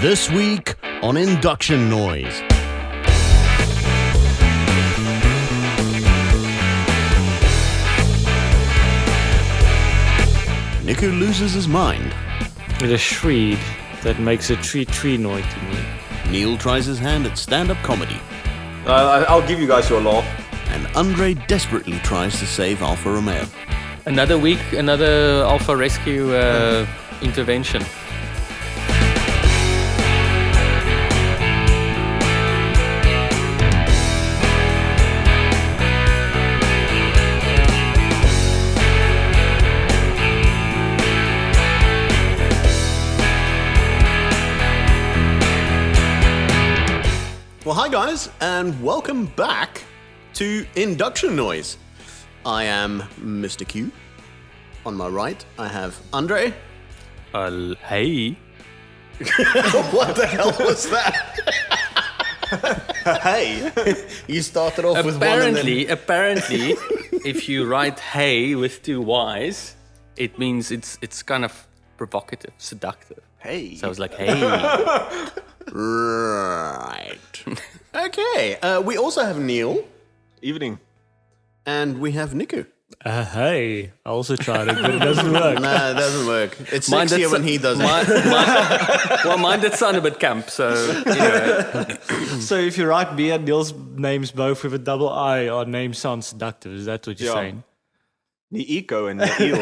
This week on Induction Noise. Niku loses his mind. With a shriek that makes a tree noise to me. Neil tries his hand at stand-up comedy. I'll give you guys your laugh. And Andre desperately tries to save Alfa Romeo. Another week, another Alpha Rescue intervention. Well, hi guys, and welcome back to Induction Noise. I am Mr. Q. On my right, I have Andre. Hey. What the hell was that? Hey, you started off with one and then... Apparently, if you write hey with two Y's, it means it's kind of provocative, seductive. Hey. So I was like, hey. Right. Okay. We also have Neil. Evening. And we have Niku. Hey. I also tried it, but it doesn't work. Nah, it doesn't work. It's sexier when he does it. Mine did sound a bit camp, so, you know. So if you write me and Neil's names both with a double I, our name sounds seductive. Is that what you're saying? Niiko and Neil.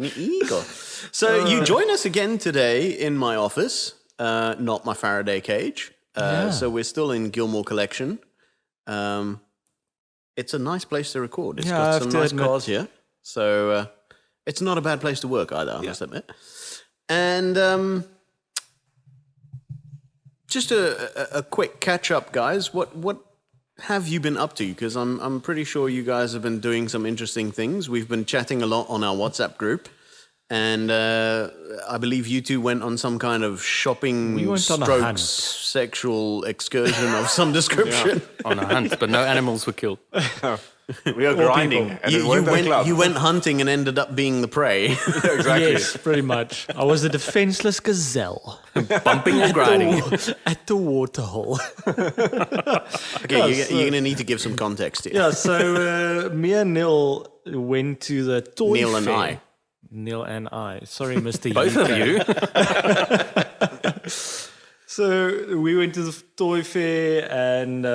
Niiko. So you join us again today in my office, not my Faraday cage. So we're still in Gilmore Collection. It's a nice place to record. It's got some nice cars here. So it's not a bad place to work either, I must admit. And just a quick catch up, guys. What have you been up to? Because I'm pretty sure you guys have been doing some interesting things. We've been chatting a lot on our WhatsApp group. And I believe you two went on some kind of shopping stroke sexual excursion of some description. On a hunt, but no animals were killed. We are grinding. And you went hunting and ended up being the prey. Exactly. Yes, pretty much. I was a defenseless gazelle. Bumping and grinding. At the waterhole. Okay, you're going to need to give some context here. Yeah, so me and Neil went to the toy Neil fair. and I. Neil and I. Sorry, Mr. Both of you. So we went to the toy fair, and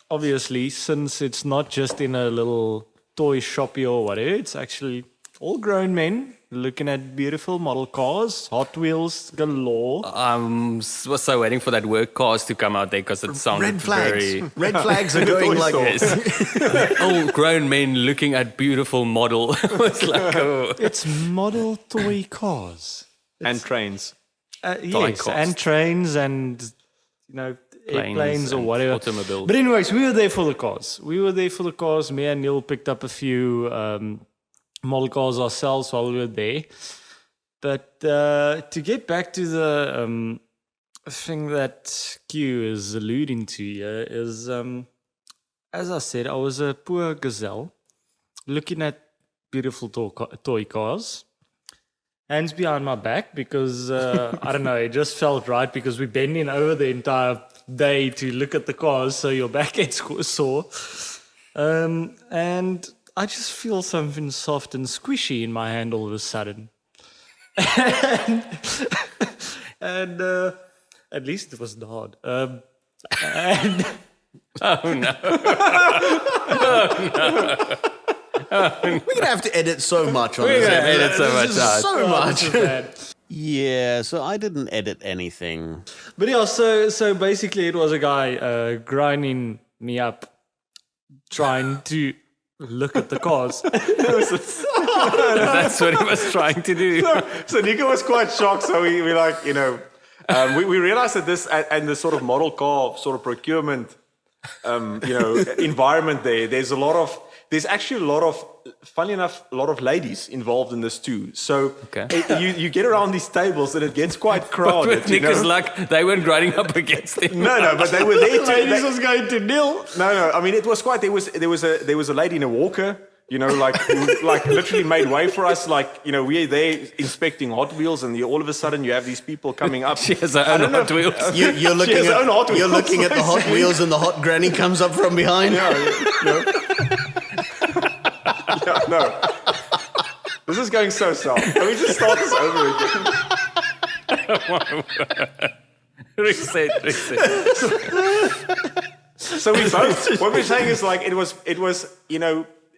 obviously, since it's not just in a little toy shoppy or whatever, it's actually all grown men looking at beautiful model cars, Hot Wheels galore. Was so waiting for that word cars to come out there because it sounded Red flags. very... Red flags are going like this. All grown men looking at beautiful model. It's like, oh. It's model toy cars. And trains. Yes, cost. and trains and, you know, airplanes or and whatever. automobiles. But anyways, we were there for the cars. Me and Neil picked up a few model cars ourselves while we were there. But to get back to the thing that Q is alluding to here is, as I said, I was a poor gazelle looking at beautiful toy cars. Hands behind my back because, I don't know, it just felt right because we're bending over the entire day to look at the cars so your back gets sore. And I just feel something soft and squishy in my hand all of a sudden. and at least it was hard. Oh, no. We're going to have to edit so much on We're this. going to edit so much out. So much. Bad. Yeah, so I didn't edit anything. But yeah, so basically it was a guy grinding me up, trying to look at the cars. That's what he was trying to do. So Nico was quite shocked. So we like, you know, we realized that this and the sort of model car sort of procurement, environment there's actually a lot of, funny enough, a lot of ladies involved in this too. So you get around these tables and it gets quite crowded. But with Nico's luck, they weren't grinding up against him. No, but they were there too. Ladies was going to nil. No. I mean, it was quite. There was a lady in a walker. like literally made way for us. Like, we're there inspecting Hot Wheels, and all of a sudden you have these people coming up. She has her own Hot Wheels. You're looking has her own Hot you're Wheels, looking at the Hot Wheels, and the hot granny comes up from behind. No. This is going so south. Can we just start this over again? Reset. So we both, what we're saying is like, it was,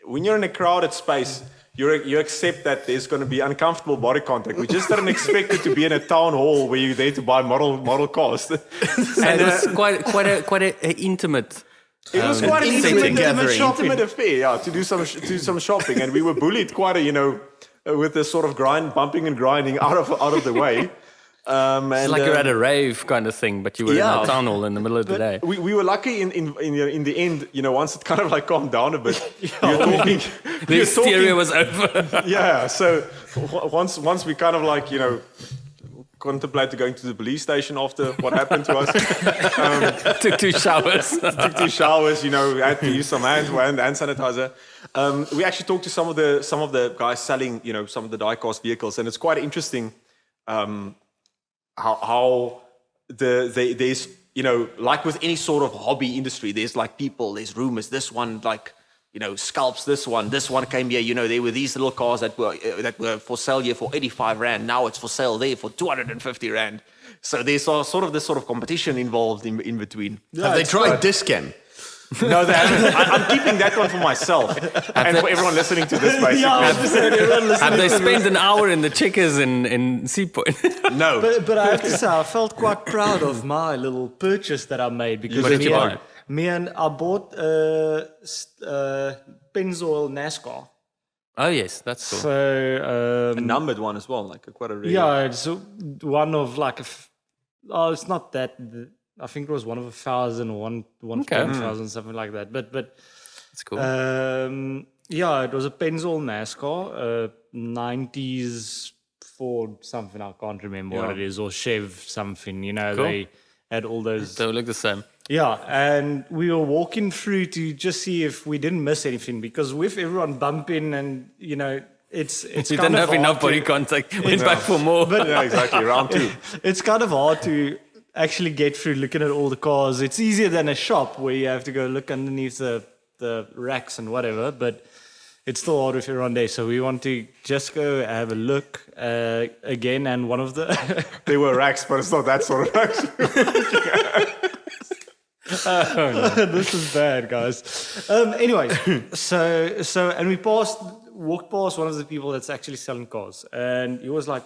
when you're in a crowded space, you accept that there's going to be uncomfortable body contact. We just didn't expect it to be in a town hall where you're there to buy model cars. And it was quite a intimate. It was quite an intimate gathering. affair, to do some shopping, and we were bullied quite with this sort of bumping and grinding out of the way. It's like you're at a rave kind of thing, but you were in a town hall in the middle of the day. We were lucky in the end, once it kind of like calmed down a bit. You're talking. The hysteria was over. Yeah. So once we kind of like contemplated going to the police station after what happened to us. Took 2 showers. Had to use some hand sanitizer. We actually talked to some of the guys selling, some of the die-cast vehicles, and it's quite interesting how there's, like with any sort of hobby industry, there's like people, there's rumors. This one like, scalps this one. This one came here, there were these little cars that were for sale here for 85 Rand. Now it's for sale there for 250 Rand. So there's sort of this sort of competition involved in between. Have they tried Discam? No, they haven't. I'm keeping that one for myself and for everyone listening to this, basically. Have they spent an hour in the Checkers in Seapoint? No. But I have to say, I felt quite proud of my little purchase that I made, because What did you buy? I bought a Pennzoil NASCAR. Oh yes, that's cool. So A numbered one as well, like quite a rare. yeah, it's one of like it's not that. I think it was one of 1,000 or 1,000, something like that. But That's cool. yeah, it was a Pennzoil NASCAR, 90s Ford something, I can't remember what it is, or Chev something. Cool. They had all those. They look the same. Yeah, and we were walking through to just see if we didn't miss anything, because with everyone bumping and it's You kind didn't of have hard enough to- body contact. Went back for more. Yeah, exactly. Round 2. It's kind of hard to actually get through looking at all the cars. It's easier than a shop where you have to go look underneath the racks and whatever, but it's still hard if you're on there. So we want to just go have a look again, and one of the... They were racks, but it's not that sort of racks. This is bad, guys. Anyway, so and we walked past one of the people that's actually selling cars, and he was like,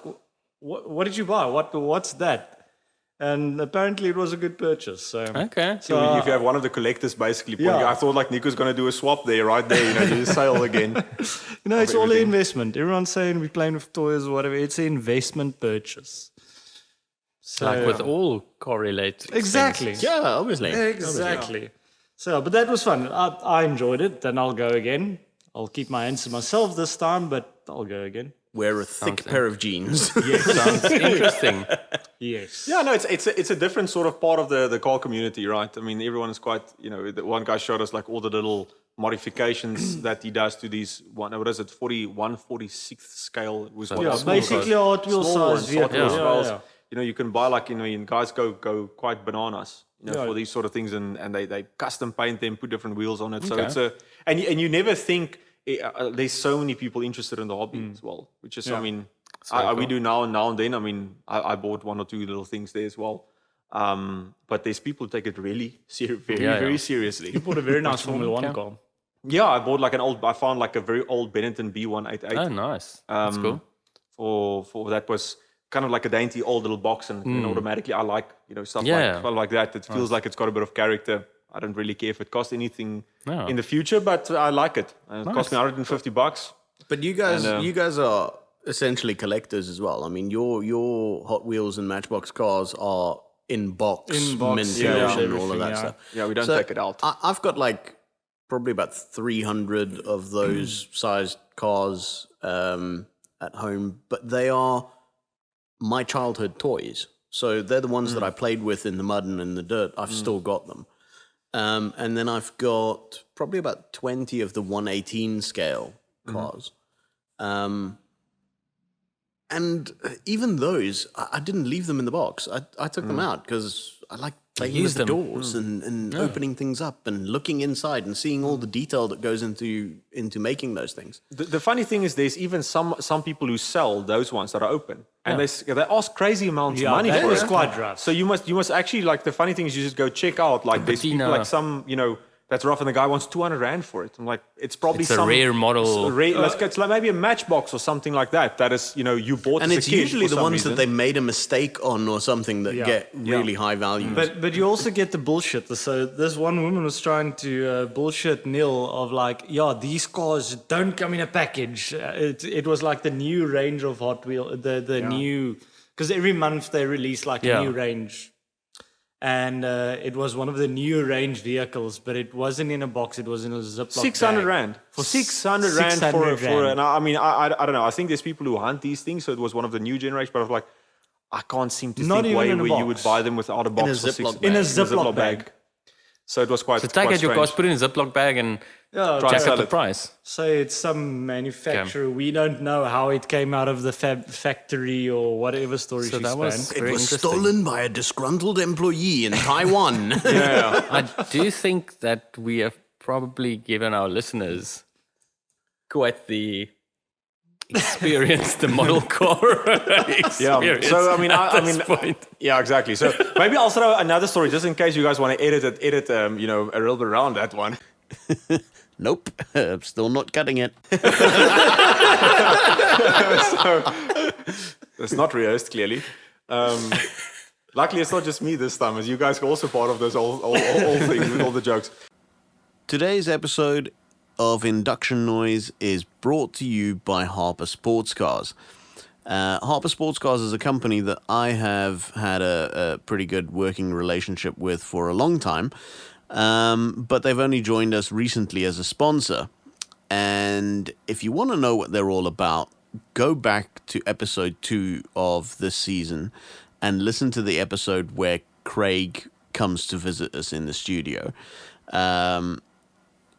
what did you buy? What's that? And apparently it was a good purchase. So Okay. So if you have one of the collectors basically, Yeah. I thought like Nico's going to do a swap there, right there, do a sale again. it's all an investment. Everyone's saying we're playing with toys or whatever. It's an investment purchase. So, Like with all correlated. exactly. Yeah, obviously. Exactly. So, but that was fun. I enjoyed it. Then I'll go again. I'll keep my hands to myself this time, but I'll go again. Wear a thick pair of jeans. Sounds interesting. Yes. Yeah, no, it's a different sort of part of the car community, right? I mean, everyone is quite, the one guy showed us like all the little modifications that he does to these, what is it, 1/46th scale. Was what Yeah, small basically cars. Hot Wheel Small ones, size Hot vehicles. Wheels Yeah, cars. yeah. You can buy like, and guys go quite bananas, for these sort of things, and they custom paint them, put different wheels on it. So it's and you never think there's so many people interested in the hobby as well, which is, I mean, we do now and then. I mean, I bought 1 or 2 little things there as well. But there's people who take it really very seriously. You bought a very nice Formula 1 car. Yeah, I bought like I found like a very old Benetton B188. Oh, nice. That's cool. For that was kind of like a dainty old little box, and automatically I like stuff like that. It feels like it's got a bit of character. I don't really care if it costs anything in the future, but I like it. It cost me $150. But you guys are essentially collectors as well. I mean, your Hot Wheels and Matchbox cars are in box, mint and all of that stuff. Yeah, we don't take it out. I've got like probably about 300 of those sized cars at home, but they are my childhood toys. So they're the ones that I played with in the mud and in the dirt. I've still got them. And then I've got probably about 20 of the 118 scale cars. And even those, I didn't leave them in the box. I took them out because I like playing with the doors and opening things up and looking inside and seeing all the detail that goes into making those things. The funny thing is there's even some people who sell those ones that are open. And they ask crazy amounts of money for it. That was quite rough. So you must actually, like, the funny thing is you just go check out, like, there's people like some, that's rough, and the guy wants 200 rand for it. I'm like, it's probably it's a rare model. It's like maybe a Matchbox or something like that. That is, you bought. And it's usually the ones reason. that they made a mistake on or something that get really high value. But you also get the bullshit. So this one woman was trying to bullshit Neil of like, these cars don't come in a package. It was like the new range of Hot Wheels, the new, because every month they release like a new range. And it was one of the new range vehicles, but it wasn't in a box. It was in a Ziploc 600 bag. rand. For 600 rand for and I mean, I don't know. I think there's people who hunt these things, so it was one of the new generation, but I was like, I can't seem to think where you would buy them without a box. In a Ziploc bag. So it was quite So take out your cars, put it in a Ziploc bag and jack up the price. So it's some manufacturer. We don't know how it came out of the factory or whatever story she that was spun. It was stolen by a disgruntled employee in Taiwan. I do think that we have probably given our listeners quite the experience, the model car experience. So I mean, point. yeah, exactly. So maybe I'll throw another story just in case you guys want to edit a little bit around that one. Nope, I'm still not cutting it. So it's not rehearsed, clearly. Luckily, it's not just me this time, as you guys are also part of this whole thing with all the jokes. Today's episode of Induction Noise is brought to you by Harper Sports Cars. Harper Sports Cars is a company that I have had a pretty good working relationship with for a long time, but they've only joined us recently as a sponsor. And if you want to know what they're all about, go back to episode 2 of this season and listen to the episode where Craig comes to visit us in the studio.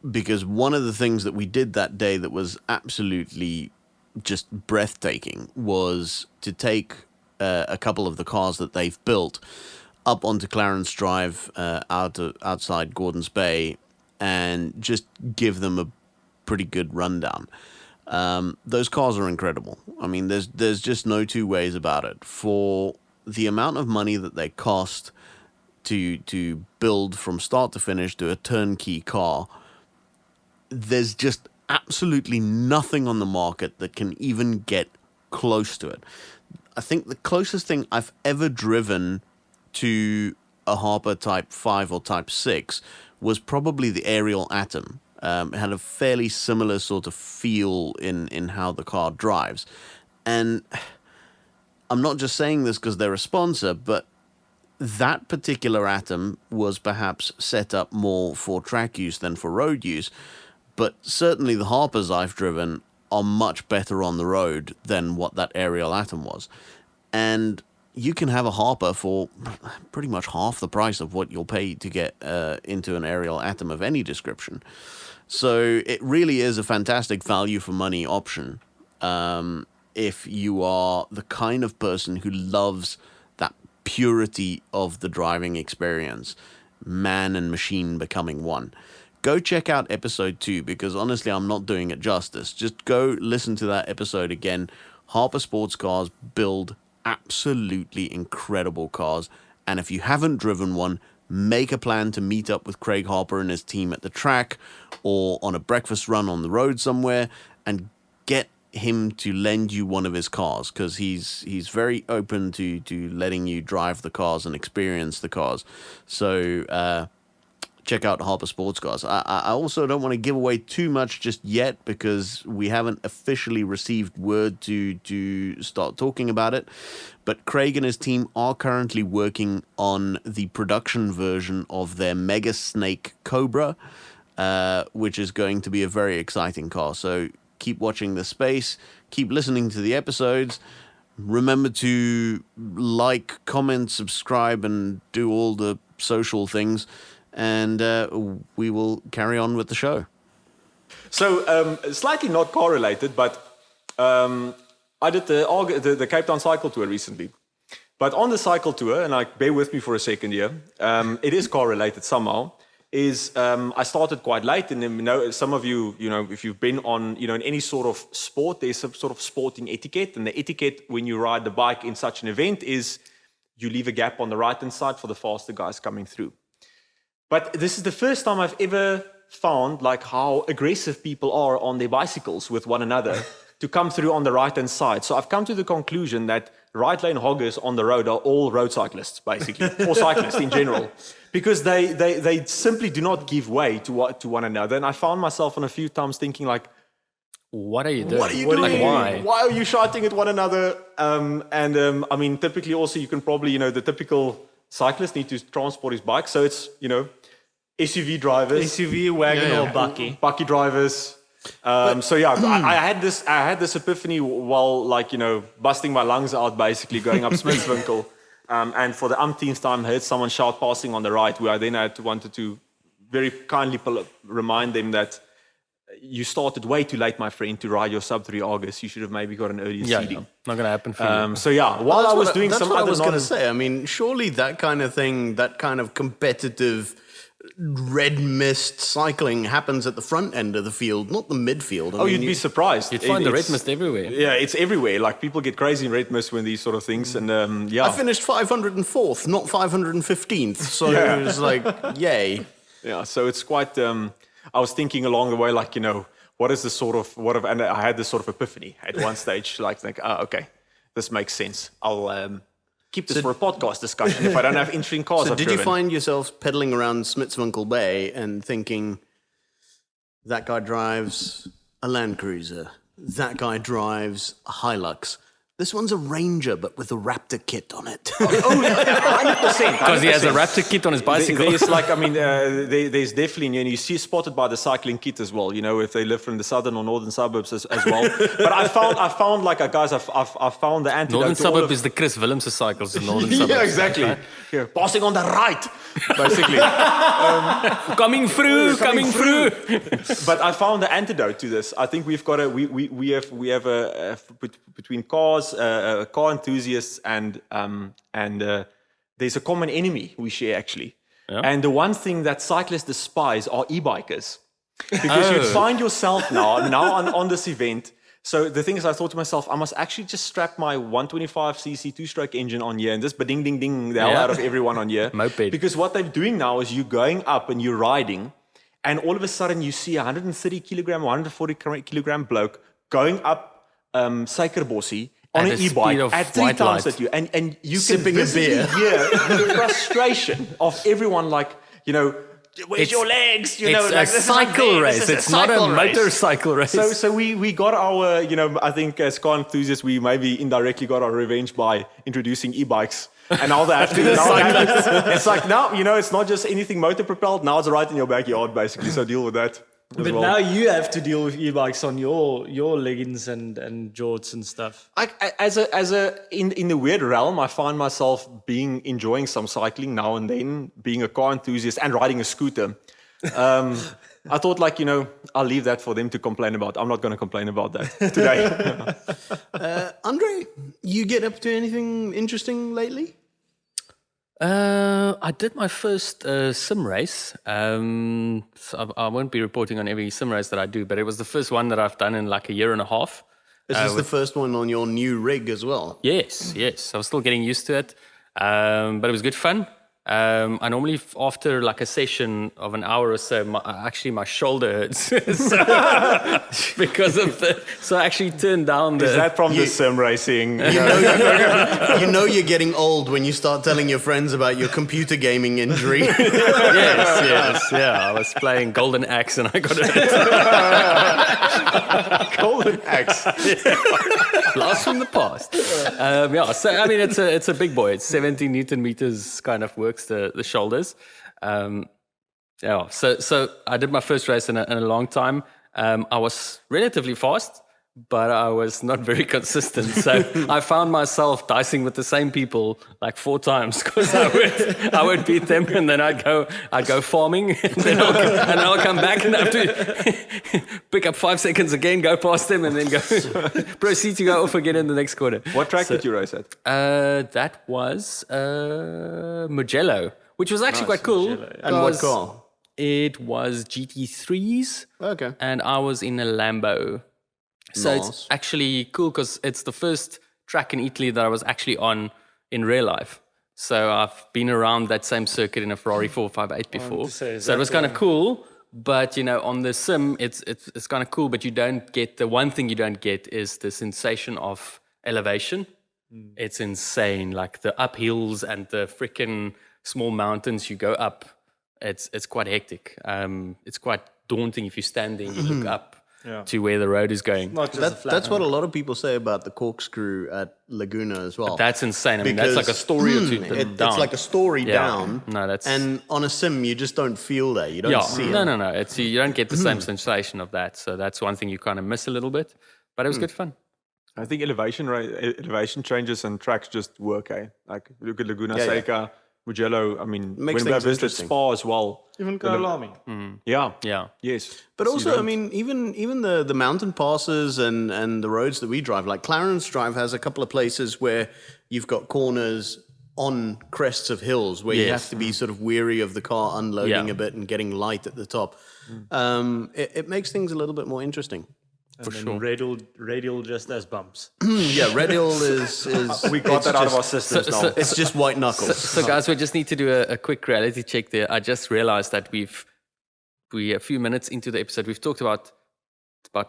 Because one of the things that we did that day that was absolutely just breathtaking was to take a couple of the cars that they've built up onto Clarence Drive outside Gordon's Bay and just give them a pretty good rundown. Those cars are incredible. I mean, there's just no two ways about it. For the amount of money that they cost to build from start to finish to a turnkey car, there's just absolutely nothing on the market that can even get close to it. I think the closest thing I've ever driven to a Harper Type 5 or Type 6 was probably the Ariel Atom. It had a fairly similar sort of feel in how the car drives. And I'm not just saying this because they're a sponsor, but that particular Atom was perhaps set up more for track use than for road use. But certainly the Harpers I've driven are much better on the road than what that Ariel Atom was. And you can have a Harper for pretty much half the price of what you'll pay to get into an Ariel Atom of any description. So it really is a fantastic value for money option if you are the kind of person who loves that purity of the driving experience, man and machine becoming one. Go check out episode 2 because honestly, I'm not doing it justice. Just go listen to that episode again. Harper Sports Cars build absolutely incredible cars. And if you haven't driven one, make a plan to meet up with Craig Harper and his team at the track or on a breakfast run on the road somewhere and get him to lend you one of his cars because he's very open to letting you drive the cars and experience the cars. So, check out Harper Sports Cars. I also don't want to give away too much just yet because we haven't officially received word to start talking about it. But Craig and his team are currently working on the production version of their Mega Snake Cobra, which is going to be a very exciting car. So keep watching the space, keep listening to the episodes. Remember to like, comment, subscribe, and do all the social things. and we will carry on with the show. So, slightly not correlated, but I did the Cape Town cycle tour recently. But on the cycle tour, and bear with me for a second here, it is correlated somehow, I started quite late, and some of you, if you've been on, in any sort of sport, there's some sort of sporting etiquette, and the etiquette when you ride the bike in such an event is you leave a gap on the right-hand side for the faster guys coming through. But this is the first time I've ever found like how aggressive people are on their bicycles with one another to come through on the right-hand side. So I've come to the conclusion that right lane hoggers on the road are all road cyclists, basically, or cyclists in general, because they simply do not give way to one another. And I found myself on a few times thinking like, what are you doing? What are you doing? Why? Why are you shouting at one another? I mean, typically also you can probably, the typical cyclist need to transport his bike. So it's, SUV drivers. SUV, wagon, or bucky. Bucky drivers. I had this epiphany while busting my lungs out, basically going up Smithswinkel. And for the umpteenth time, I heard someone shout passing on the right, where I then wanted to very kindly remind them that you started way too late, my friend, to ride your sub-3 August. You should have maybe got an earlier seating. Not going to happen for you. While I was doing that's some what other I was going to say. I mean, surely that kind of thing, that kind of competitive red mist cycling happens at the front end of the field, not the midfield. You'd be surprised. You'd find the red mist everywhere. Yeah, it's everywhere. Like people get crazy in red mist when these sort of things. And I finished 504th, not 515th. So it was like, yay. Yeah, so it's quite. I was thinking along the way, what is the sort of and I had this sort of epiphany at one stage, okay, this makes sense. I'll keep this for a podcast discussion if I don't have interesting cars. So did you find yourself pedaling around Smithswinkel Bay and thinking, that guy drives a Land Cruiser, that guy drives a Hilux, this one's a Ranger but with a Raptor kit on it? 100%. Because he has a Raptor kit on his bicycle. There's there's definitely, and you see spotted by the cycling kit as well, if they live from the southern or northern suburbs as well. But I found guys, I found the antidote. Northern suburb is the Chris Willemse cycles in northern suburbs. Yeah, exactly. Okay. Yeah, passing on the right, basically. Coming through. But I found the antidote to this. I think we've got we have a between cars, car enthusiasts, and there's a common enemy we share actually. Yeah. And the one thing that cyclists despise are e-bikers, because you'd find yourself now on this event. So the thing is, I thought to myself, I must actually just strap my 125cc two-stroke engine on here and just ding ding ding the hell out of everyone on here. Moped. Because what they're doing now is you're going up and you're riding, and all of a sudden you see a 130 kilogram, 140 kilogram bloke going up Suikerbossie on an e-bike at 3 times at you, and you sipping can a beer. hear the frustration of everyone, where's your legs? It's a cycle race. It's not a motorcycle race. So we got our, I think as car enthusiasts, we maybe indirectly got our revenge by introducing e-bikes. And now they have to. It's like, now, it's not just anything motor propelled. Now it's right in your backyard, basically. So deal with that. But now you have to deal with e-bikes on your leggings and jorts and stuff. In the weird realm, I find myself enjoying some cycling now and then, being a car enthusiast and riding a scooter. I thought, I'll leave that for them to complain about. I'm not going to complain about that today. Andre, you get up to anything interesting lately? I did my first sim race. So I won't be reporting on every sim race that I do, but it was the first one that I've done in a year and a half. Is this the first one on your new rig as well? Yes. I was still getting used to it, but it was good fun. I normally, after a session of an hour or so, my shoulder hurts. Because of so I actually turned down the... Is that from the sim racing? You're getting old when you start telling your friends about your computer gaming injury. Yes. I was playing Golden Axe and I got it. Golden Axe. Blast from the past. So I mean, it's a big boy. It's 70 Newton meters kind of works the shoulders. So I did my first race in a long time. I was relatively fast, but I was not very consistent. So I found myself dicing with the same people like 4 times because I would beat them, and then I'd go farming, and then I'll come back and have to pick up 5 seconds again, go past them, and then go proceed to go off again in the next quarter. What track did you race at? That was Mugello, which was actually quite cool. And what car? It was GT3s. Okay. And I was in a Lambo. So Nice. it's actually cool because it's the first track in Italy that I was actually on in real life. So I've been around that same circuit in a Ferrari 458 before. So it was kind of cool. But, on the sim, it's kind of cool, but you don't get, the one thing you don't get is the sensation of elevation. It's insane. Like the uphills and the freaking small mountains you go up, it's quite hectic. It's quite daunting if you're standing, you look up to where the road is going. Not just That's what a lot of people say about the corkscrew at Laguna as well. That's insane. I mean, that's like a story or two down. It's like a story down. No, that's... And on a sim, you just don't feel that. You don't see it. No. You don't get the same sensation of that. So that's one thing you kind of miss a little bit. But it was good fun. I think elevation changes and tracks just work, eh? Like, look at Laguna Seca, Mugello. I mean, Makes when we things visited interesting. Spa as well. Even Kyalami. Yeah. Yeah. Yes. But also, I mean, even the mountain passes and the roads that we drive, like Clarence Drive has a couple of places where you've got corners on crests of hills where you have to be sort of weary of the car unloading a bit and getting light at the top. It makes things a little bit more interesting. For sure. Radial just as bumps. Yeah, Red Hill is We got that out of our systems now. it's just white knuckles. So guys, we just need to do a quick reality check there. I just realized that we a few minutes into the episode, we've talked about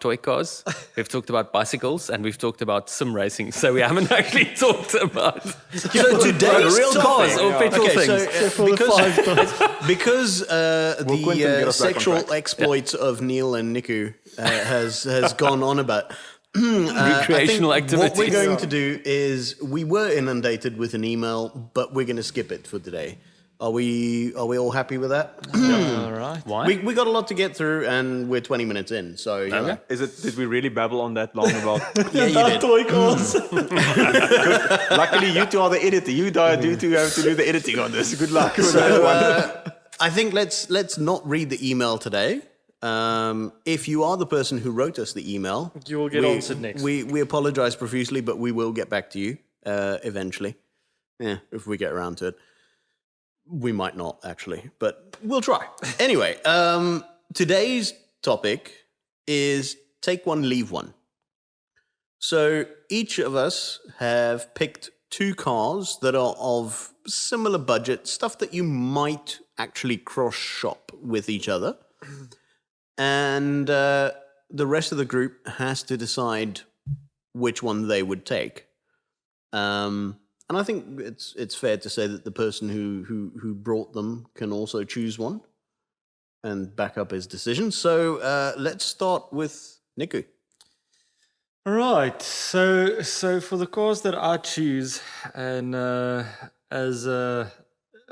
toy cars, we've talked about bicycles, and we've talked about sim racing. So we haven't actually talked about today's real topic- cars or petrol things. Because Quentin get the us back on sexual track. exploits of Neil and Niku has gone on about. Recreational I think activities. What we're going to do is we were inundated with an email, but we're going to skip it for today. Are we all happy with that? All right. Why? We got a lot to get through, and we're 20 minutes in. So you know. Did we really babble on that long about? Yeah, you did. Toy cars. Luckily, you two are the editor. You two have to do the editing on this. Good luck. I think let's not read the email today. If you are the person who wrote us the email, You will get answered next. We apologize profusely, but we will get back to you eventually. Yeah, if we get around to it. We might not actually, but we'll try. Anyway, today's topic is take one, leave one. So each of us have picked 2 cars that are of similar budget, stuff that you might actually cross-shop with each other. And the rest of the group has to decide which one they would take. And I think it's fair to say that the person who brought them can also choose one and back up his decision. So let's start with Niku. All right. So for the cars that I choose, and as a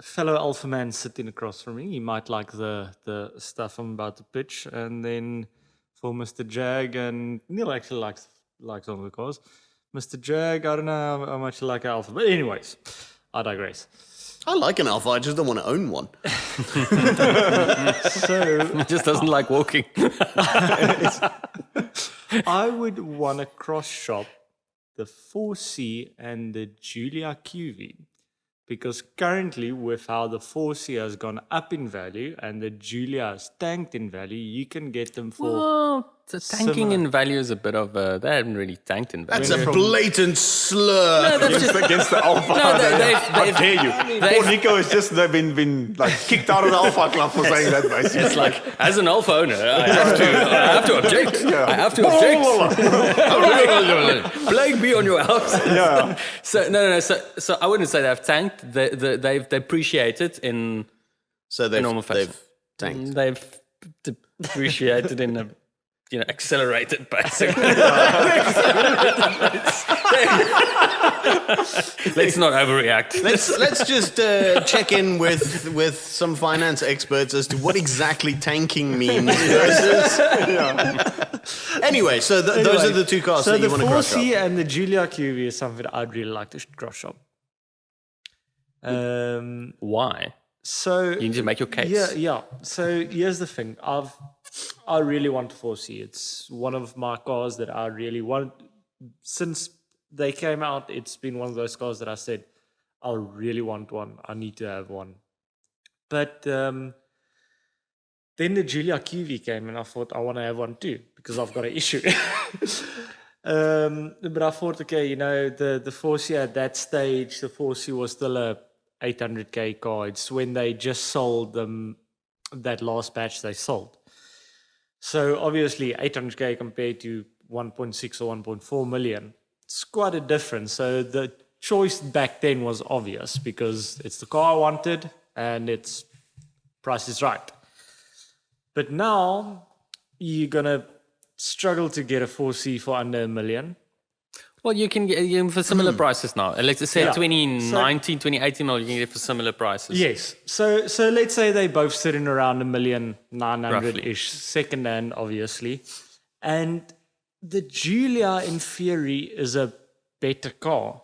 fellow alpha man sitting across from me, he might like the stuff I'm about to pitch. And then for Mr. Jag, and Neil actually likes some of the cars. Mr. Jag, I don't know how much you like Alpha, but anyways, I digress. I like an Alpha, I just don't want to own one. So He just doesn't like walking. I would want to cross shop the 4C and the Giulia QV, because currently with how the 4C has gone up in value and the Giulia has tanked in value, you can get them for... Well, the tanking in value is a bit of a... They haven't really tanked in value. That's a blatant slur. Against the Alpha. How dare you? Poor Nico has just been like kicked out of the Alpha club for saying that, basically. It's like, as an alpha owner, I have to object. I have to object. Blame me on your house. Yeah. So no. So I wouldn't say they've tanked. They've depreciated in So they've normal fashion. tanked. They've depreciated in a accelerated basically. Let's not overreact. Let's just check in with some finance experts as to what exactly tanking means versus. Anyway, so those are the two cars that you want to cross So the 4C shop. and the Giulia QV is something that I'd really like to cross shop. Why? So You need to make your case. Yeah. So here's the thing. I really want a 4C. It's one of my cars that I really want. Since they came out, it's been one of those cars that I said, I really want one. I need to have one. But then the Giulia QV came and I thought I want to have one too because I've got an issue. But I thought, okay, the 4C at that stage, the 4C was still a 800k car. It's when they just sold them, that last batch they sold. So obviously 800k compared to 1.6 or 1.4 million, it's quite a difference. So the choice back then was obvious because it's the car I wanted and its price is right. But now you're gonna struggle to get a 4C for under $1 million. Well, you can get for similar prices now. Let's say 2019, 2018 model, you can get for similar prices. Yes. So let's say they both sit in around 1,900,000-ish, second-hand, obviously. And the Giulia, in theory, is a better car.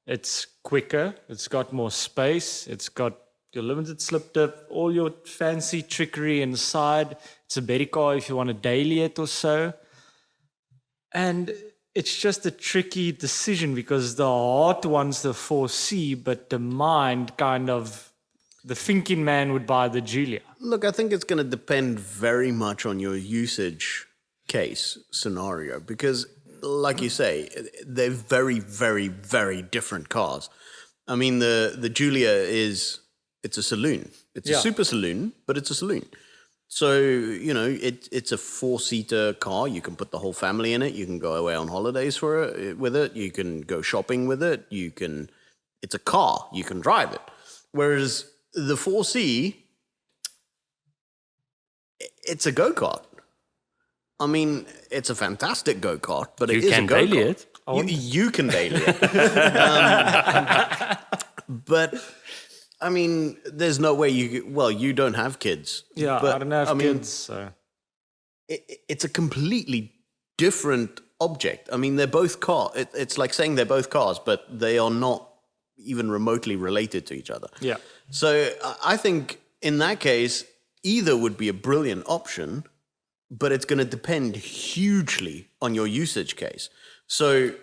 It's quicker. It's got more space. It's got your limited slip tip, all your fancy trickery inside. It's a better car if you want to daily it or so. And it's just a tricky decision because the heart wants the 4C, but the mind the thinking man would buy the Giulia. Look, I think it's going to depend very much on your usage case scenario because, like you say, they're very, very, very different cars. I mean, the Giulia it's a saloon. It's a super saloon, but it's a saloon. So, it's a 4-seater car. You can put the whole family in it. You can go away on holidays with it. You can go shopping with it. It's a car. You can drive it. Whereas the 4C, it's a go-kart. I mean, it's a fantastic go-kart, but it is a go-kart. Daily it. You can daily it. But I mean, there's no way you don't have kids. Yeah, but, I don't have kids, so. It's a completely different object. I mean, they're both cars. It's like saying they're both cars, but they are not even remotely related to each other. Yeah. So I think in that case, either would be a brilliant option, but it's going to depend hugely on your usage case. So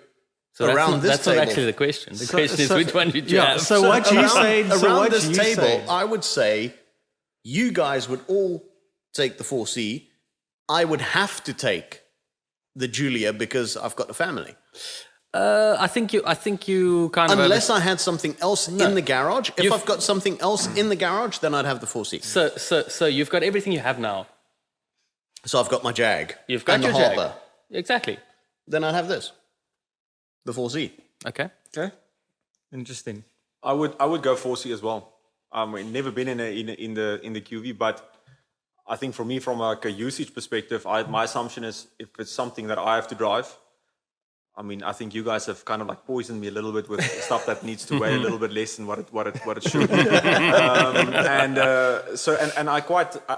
around that's not actually the question. The question is which one did you have? So what you say? Around this table, I would say you guys would all take the 4C. I would have to take the Giulia because I've got a family. I think you kind of unless I had something else in the garage. If I've got something else in the garage, then I'd have the 4C. So you've got everything you have now. So I've got my Jag. You've got and your the Jag. Harper. Exactly. Then I'd have this, the 4C. Okay. Interesting. I would go 4C as well. I've never been in the QV, but I think for me, from a usage perspective, my assumption is if it's something that I have to drive. I mean, I think you guys have kind of like poisoned me a little bit with stuff that needs to weigh a little bit less than what it should.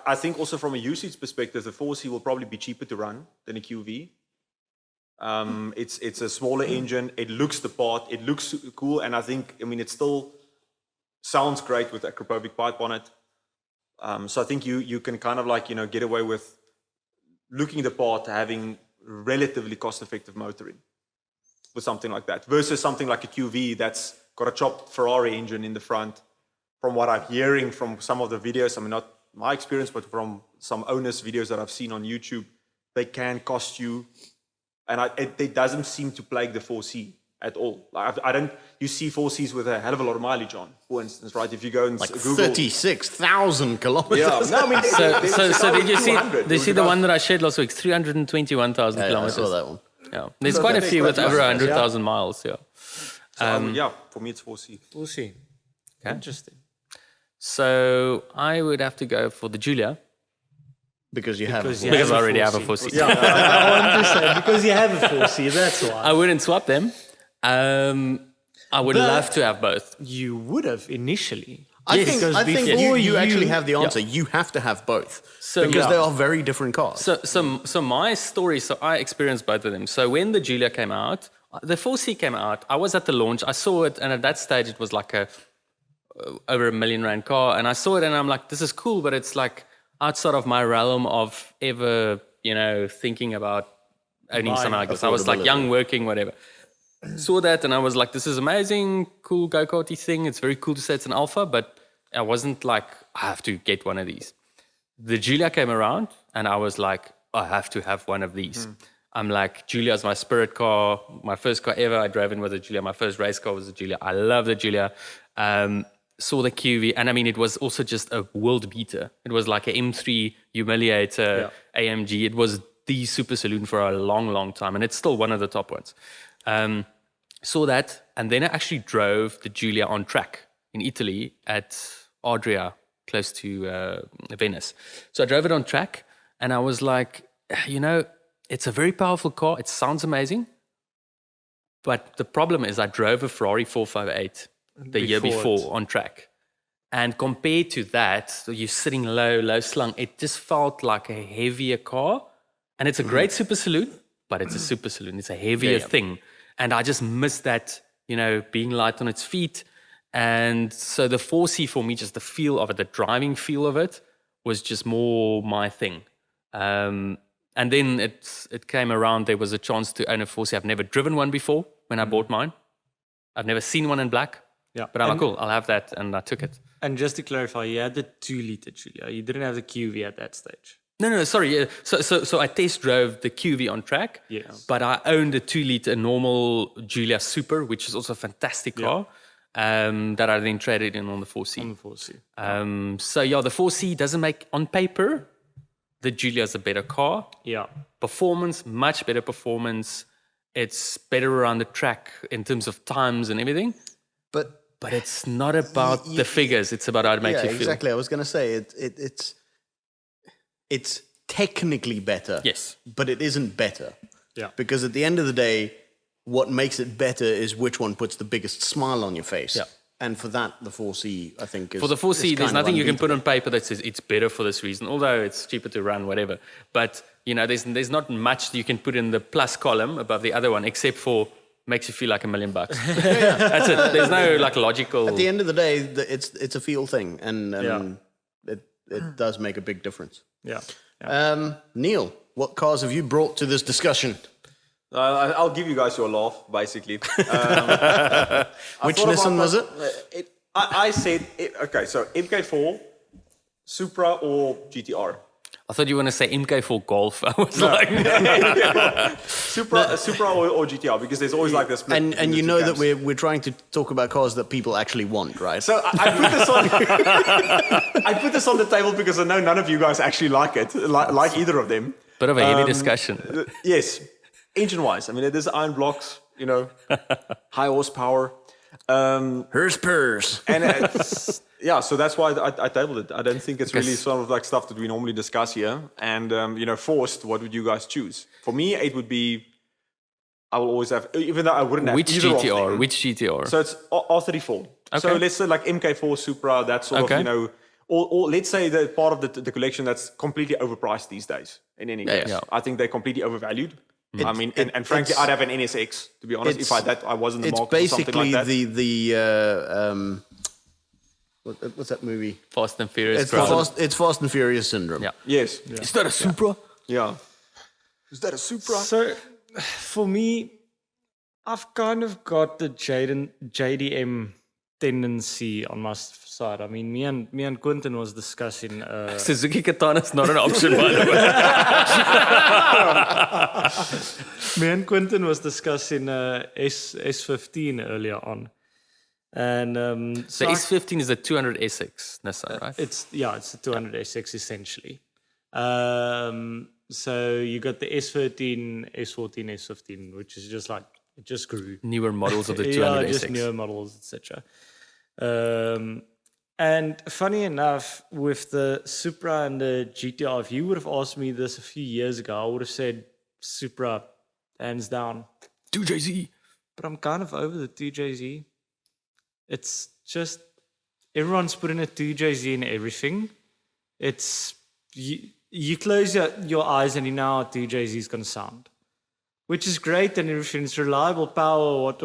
I think also from a usage perspective, the 4C will probably be cheaper to run than a QV. It's a smaller engine. It looks the part. It looks cool, and it still sounds great with a Krapovic pipe on it. So I think you can kind of like get away with looking the part, having relatively cost-effective motoring with something like that versus something like a QV that's got a chopped Ferrari engine in the front. From what I'm hearing from some of the videos, I mean, not my experience, but from some owners' videos that I've seen on YouTube, they can cost you, and it doesn't seem to plague the 4C at all. You see 4Cs with a hell of a lot of mileage on, for instance, right? If you go and like Google 36,000 kilometers. Yeah, no, I mean, so did you see the one that I shared last week? 321,000 kilometers. I saw that one. Yeah, there's quite a few with over 100,000 miles. Yeah. For me it's 4C. We'll see. Okay. Interesting. So I would have to go for the Giulia Because you have a 4C. because I already have a 4C. Yeah, I want to say because you have a 4C, that's why. I wouldn't swap them. I would love to have both. You would have initially. I think before you actually have the answer. You have to have both because they are very different cars. So my story. So I experienced both of them. So when the Giulia came out, the 4C came out. I was at the launch. I saw it, and at that stage, it was like over $1 million car. And I saw it, and I'm like, this is cool, but it's like outside of my realm of ever, thinking about owning something like this. I was like young, working, whatever. Saw that, and I was like, this is amazing, cool go-karty thing. It's very cool to say it's an alpha, but I wasn't like, I have to get one of these. The Giulia came around, and I was like, I have to have one of these. I'm like, Giulia's my spirit car. My first car ever I drove in was a Giulia. My first race car was a Giulia. I love the Giulia. Saw the QV, and I mean, it was also just a world beater. It was like an M3 Humiliator AMG. It was the super saloon for a long, long time, and it's still one of the top ones. Saw that, and then I actually drove the Giulia on track in Italy at Adria, close to Venice. So I drove it on track, and I was like, it's a very powerful car. It sounds amazing. But the problem is I drove a Ferrari 458 the year before on track. And compared to that, so you're sitting low slung, it just felt like a heavier car. And it's a great super saloon, but it's a super saloon. It's a heavier thing. And I just missed that, being light on its feet. And so the 4C for me, just the feel of it, the driving feel of it, was just more my thing. And then it came around, there was a chance to own a 4C. I've never driven one before when I bought mine. I've never seen one in black. Yeah. But I'm like, cool, I'll have that, and I took it. And just to clarify, you had the 2-liter Giulia. You didn't have the QV at that stage. No, sorry. Yeah. So I test drove the QV on track, but I owned a 2-liter normal Giulia Super, which is also a fantastic car, that I then traded in on the 4C. On the 4C. So the 4C doesn't make, on paper, the Giulia is a better car. Yeah. Performance, much better performance. It's better around the track in terms of times and everything. But it's not about the figures. It's about how it makes you feel. Exactly. I was going to say it's technically better. Yes. But it isn't better. Yeah. Because at the end of the day, what makes it better is which one puts the biggest smile on your face. Yeah. And for that, the 4C, I think, is for the 4C, there's nothing you can put on paper that says it's better for this reason, although it's cheaper to run, whatever. But, there's not much you can put in the plus column above the other one, except for makes you feel like $1 million. That's it. There's no logical. At the end of the day, it's a feel thing, and it does make a big difference. Yeah. Neil, what cars have you brought to this discussion? I'll give you guys your laugh, basically. Which Nissan was it? I said, okay, so MK4, Supra or GTR? I thought you were going to say MK4 Golf. I was like, Supra or GTR, because there's always like this. And that we're trying to talk about cars that people actually want, right? So I put this on. I put this on the table because I know none of you guys actually like it, like either of them. Bit of a heavy discussion. Yes, engine-wise, I mean, it is iron blocks, high horsepower. Purrs. And it's, so that's why I tabled it. I don't think it's really sort of like stuff that we normally discuss here. And, forced, what would you guys choose? For me, it would be, I will always have, even though I wouldn't have Which either of GTR? them. Which GTR? So it's R34. Okay. So let's say like MK4 Supra, that sort of, or let's say the part of the collection that's completely overpriced these days, in any case. Yeah. I think they're completely overvalued. And frankly, I'd have an NSX, to be honest, if I was in the market for something like that. It's basically what's that movie? Fast and Furious. It's Fast and Furious syndrome. Yeah. Yes. Yeah. Is that a Supra? Yeah. Is that a Supra? So, for me, I've kind of got the JDM tendency on my side. I mean, me and Quentin was discussing... Suzuki Katana is not an option, by the way. Me and Quentin was discussing S15 earlier on. And the S15 is the 200 SX Nissan, right? It's the 200 SX essentially. So you got the S13, S14, S15, which is just like, it just grew. Newer models of the 200 SX. Just newer models, etc. And funny enough, with the Supra and the GTR, if you would have asked me this a few years ago, I would have said Supra, hands down. 2JZ. but I'm kind of over the 2JZ. It's just everyone's putting a 2JZ in everything. It's you close your eyes and you know how 2JZ is going to sound, which is great and everything. It's reliable power, what.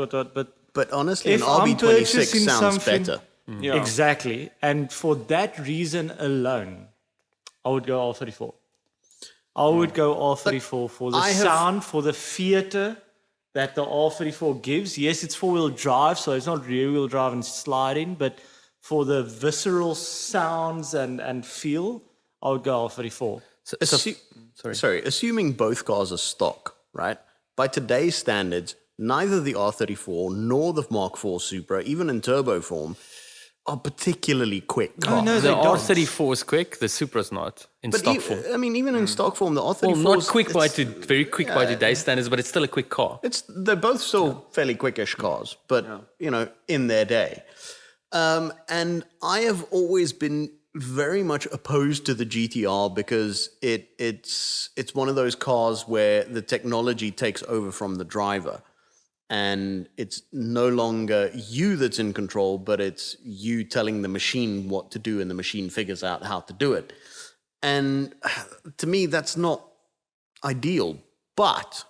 But honestly, an If I'm RB26 purchasing sounds something- better. Yeah. Exactly. And for that reason alone, I would go R34. I would go R34 for the sound, for the theater that the R34 gives. Yes, it's four-wheel drive, so it's not rear-wheel drive and sliding, but for the visceral sounds and feel, I would go R34. Assuming both cars are stock, right? By today's standards, neither the R34 nor the Mark IV Supra, even in turbo form, are particularly quick cars. no, The they don't. R34 is quick. The Supra's not in stock form. I mean, even in stock form, the R34 Well, not is- quick it's- very quick by today's standards, but it's still a quick car. They're both still fairly quickish cars, but in their day. And I have always been very much opposed to the GTR because it's one of those cars where the technology takes over from the driver. And it's no longer you that's in control, but it's you telling the machine what to do, and the machine figures out how to do it. And to me, that's not ideal. But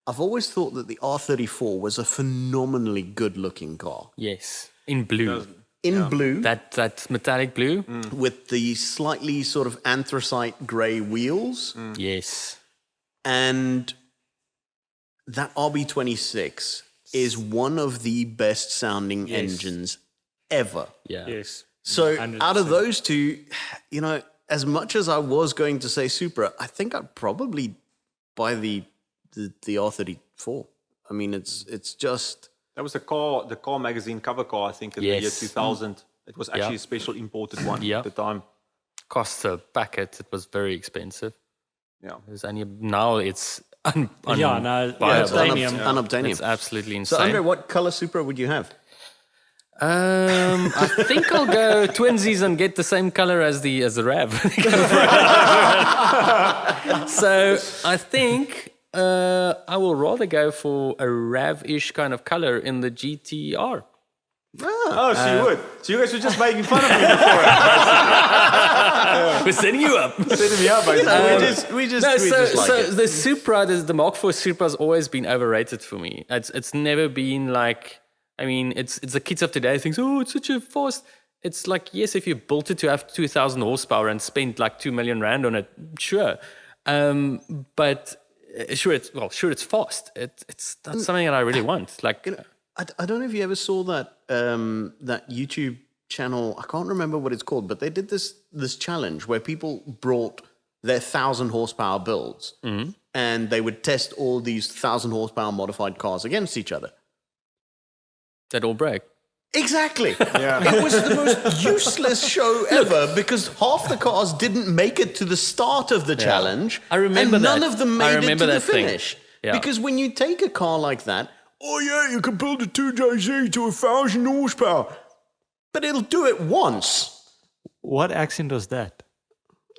I've always thought that the R34 was a phenomenally good-looking car. Yes, in blue. In blue, That metallic blue. with the slightly sort of anthracite grey wheels. Yes. And that RB26 is one of the best sounding engines ever. Yeah. Yes. So 100%. out of those two, as much as I was going to say Supra, I think I'd probably buy the R34. I mean, it's just... That was the car magazine cover car, I think, in the year 2000. It was actually a special imported one at the time. Cost a packet. It was very expensive. Yeah. It was now it's It's unobtainium. It's absolutely So, insane. Andre, what color Supra would you have? I think I'll go twinsies and get the same color as the Rav. So I think I will rather go for a Rav-ish kind of color in the GTR. Oh, so you would. So you guys were just making fun of me before. We're setting you up. Setting me up, basically. We just No, like so it. the Supra, the Mark IV Supra has always been overrated for me. It's never been like, I mean, it's the kids of today thinks, oh, it's such a fast. It's like, yes, if you built it to have 2,000 horsepower and spent like 2 million rand on it, sure. But sure, it's fast. It's not something that I really want. Like, I don't know if you ever saw that that YouTube channel. I can't remember what it's called, but they did this challenge where people brought their 1,000 horsepower builds and they would test all these 1,000 horsepower modified cars against each other. that all break. Exactly. It was the most useless show ever because half the cars didn't make it to the start of the challenge. I remember and none that. of them I made it remember to the that thing. finish. Yeah. Because when you take a car like that, oh yeah, you can build a 2JZ to 1,000 horsepower, but it'll do it once. What accent was that?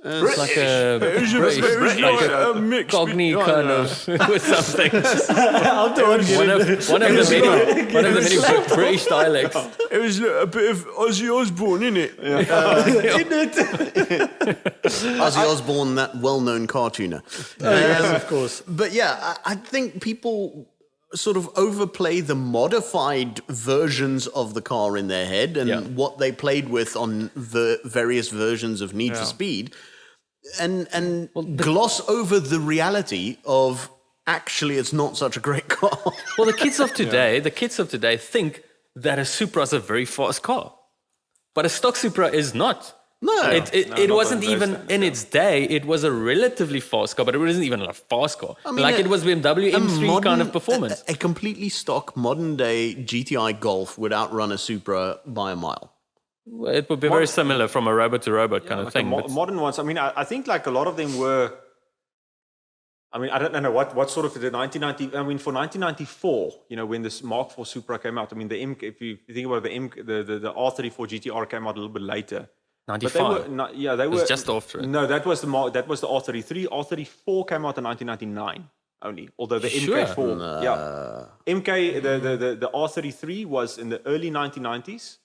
It's like a Cockney kind of with something. one of the many British dialects. It was a bit of Ozzy Osbourne, innit? Ozzy Osbourne, that well-known cartooner. Yes, of course. But yeah, I think people sort of overplay the modified versions of the car in their head and what they played with on the various versions of Need for Speed, and gloss over the reality of actually it's not such a great car. Well, the kids of today think that a Supra is a very fast car, but a stock Supra is not. No. It wasn't even in its day. It was a relatively fast car, but it wasn't even a fast car. I mean, it was BMW M3 kind of performance. A completely stock modern day GTI Golf would outrun a Supra by a mile. It would be very similar from a robot to robot kind of thing. Modern ones. I mean, I think like a lot of them were. I mean, I don't know what sort of the 1990. I mean, for 1994, when this Mark IV Supra came out. I mean, if you think about the R34 GTR came out a little bit later. 95. But they were. It was just after it. No, that was the R33. R34 came out in 1999. only. Although the Sure. MK4, the R33 was in the early 1990s.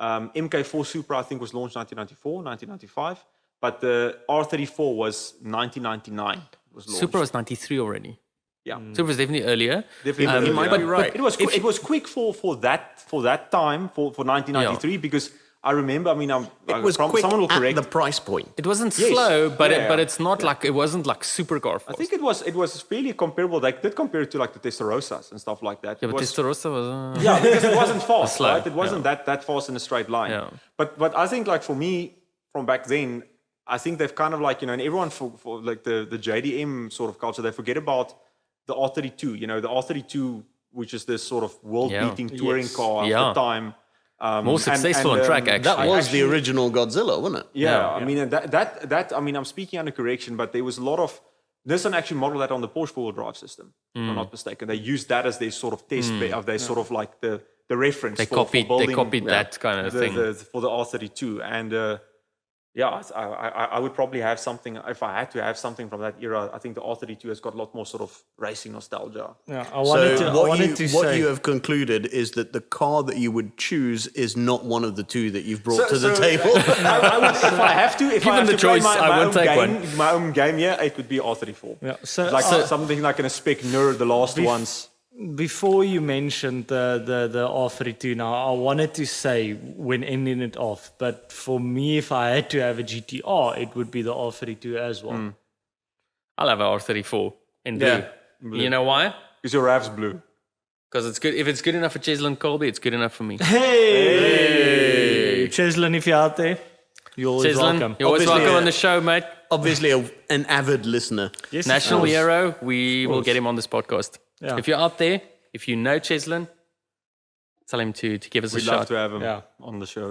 MK4 Supra, I think, was launched 1994, 1995. But the R34 was 1999. Was launched. Supra was 93 already. Yeah. Supra was definitely earlier. Definitely. You might be right. It was quick for that time, for 1993, because I remember, It was quick someone will at correct. the price point. It wasn't Yes. slow, but Yeah, but yeah. it's not like, it wasn't like supercar fast. I think it was fairly comparable. They did compare it to like the Testarossas and stuff like that. Yeah, It but was- Testarossa was... Yeah, because it wasn't fast, Slow, right? It wasn't that fast in a straight line. Yeah. But I think like for me, from back then, I think they've kind of like, and everyone for like the JDM sort of culture, they forget about the R32, the R32, which is this sort of world-beating touring car of Yeah. the time. More successful on track, actually. That was the original Godzilla, wasn't it? Yeah, I mean, and that I mean, I'm speaking under correction, but there was a lot of Nissan actually modeled that on the Porsche four-wheel drive system, if I'm not mistaken. They used that as their sort of test bed, of their sort of like the reference. They for building, copied that kind of thing. for the R32, and I would probably have something if I had to have something from that era. I think the R32 has got a lot more sort of racing nostalgia. Yeah, I wanted to What say you have concluded is that the car that you would choose is not one of the two that you've brought to the table. I would, if I have to, Given the choice, I would take one. My own game, it would be R34. Yeah, so Something like a spec nerd, the last ones. before you mentioned the R32, now I wanted to say when ending it off, but for me, if I had to have a GTR, it would be the R32 as well. I'll have a R34 in blue. Yeah. You know why? Because your RAV's blue. Because it's good. If it's good enough for Cheslin Colby, it's good enough for me. Hey, Cheslin, if you're out there, you're always Cheslin, welcome. you're always Obviously, welcome on the show, mate. Obviously, an avid listener. Yes, National of course. hero. We will get him on this podcast. Yeah. If you're out there, if you know Cheslin, tell him to give us We'd a love shot. to have him Yeah. on the show,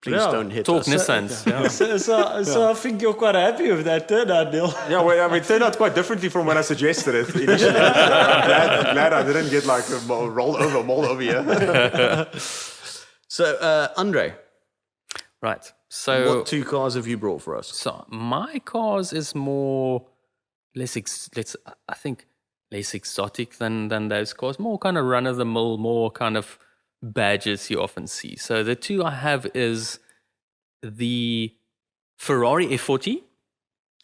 Please Yeah. don't hit Talk us. Nissans. So I think you're quite happy with that turnout, Neil. Yeah, well, it turned out quite differently from when I suggested it initially. I'm glad I didn't get like rolled over here. So, Andre, Right. So, what two cars have you brought for us? so my cars is more less exotic than those cars. More kind of run of the mill, more kind of badges you often see. So the two I have is the Ferrari F40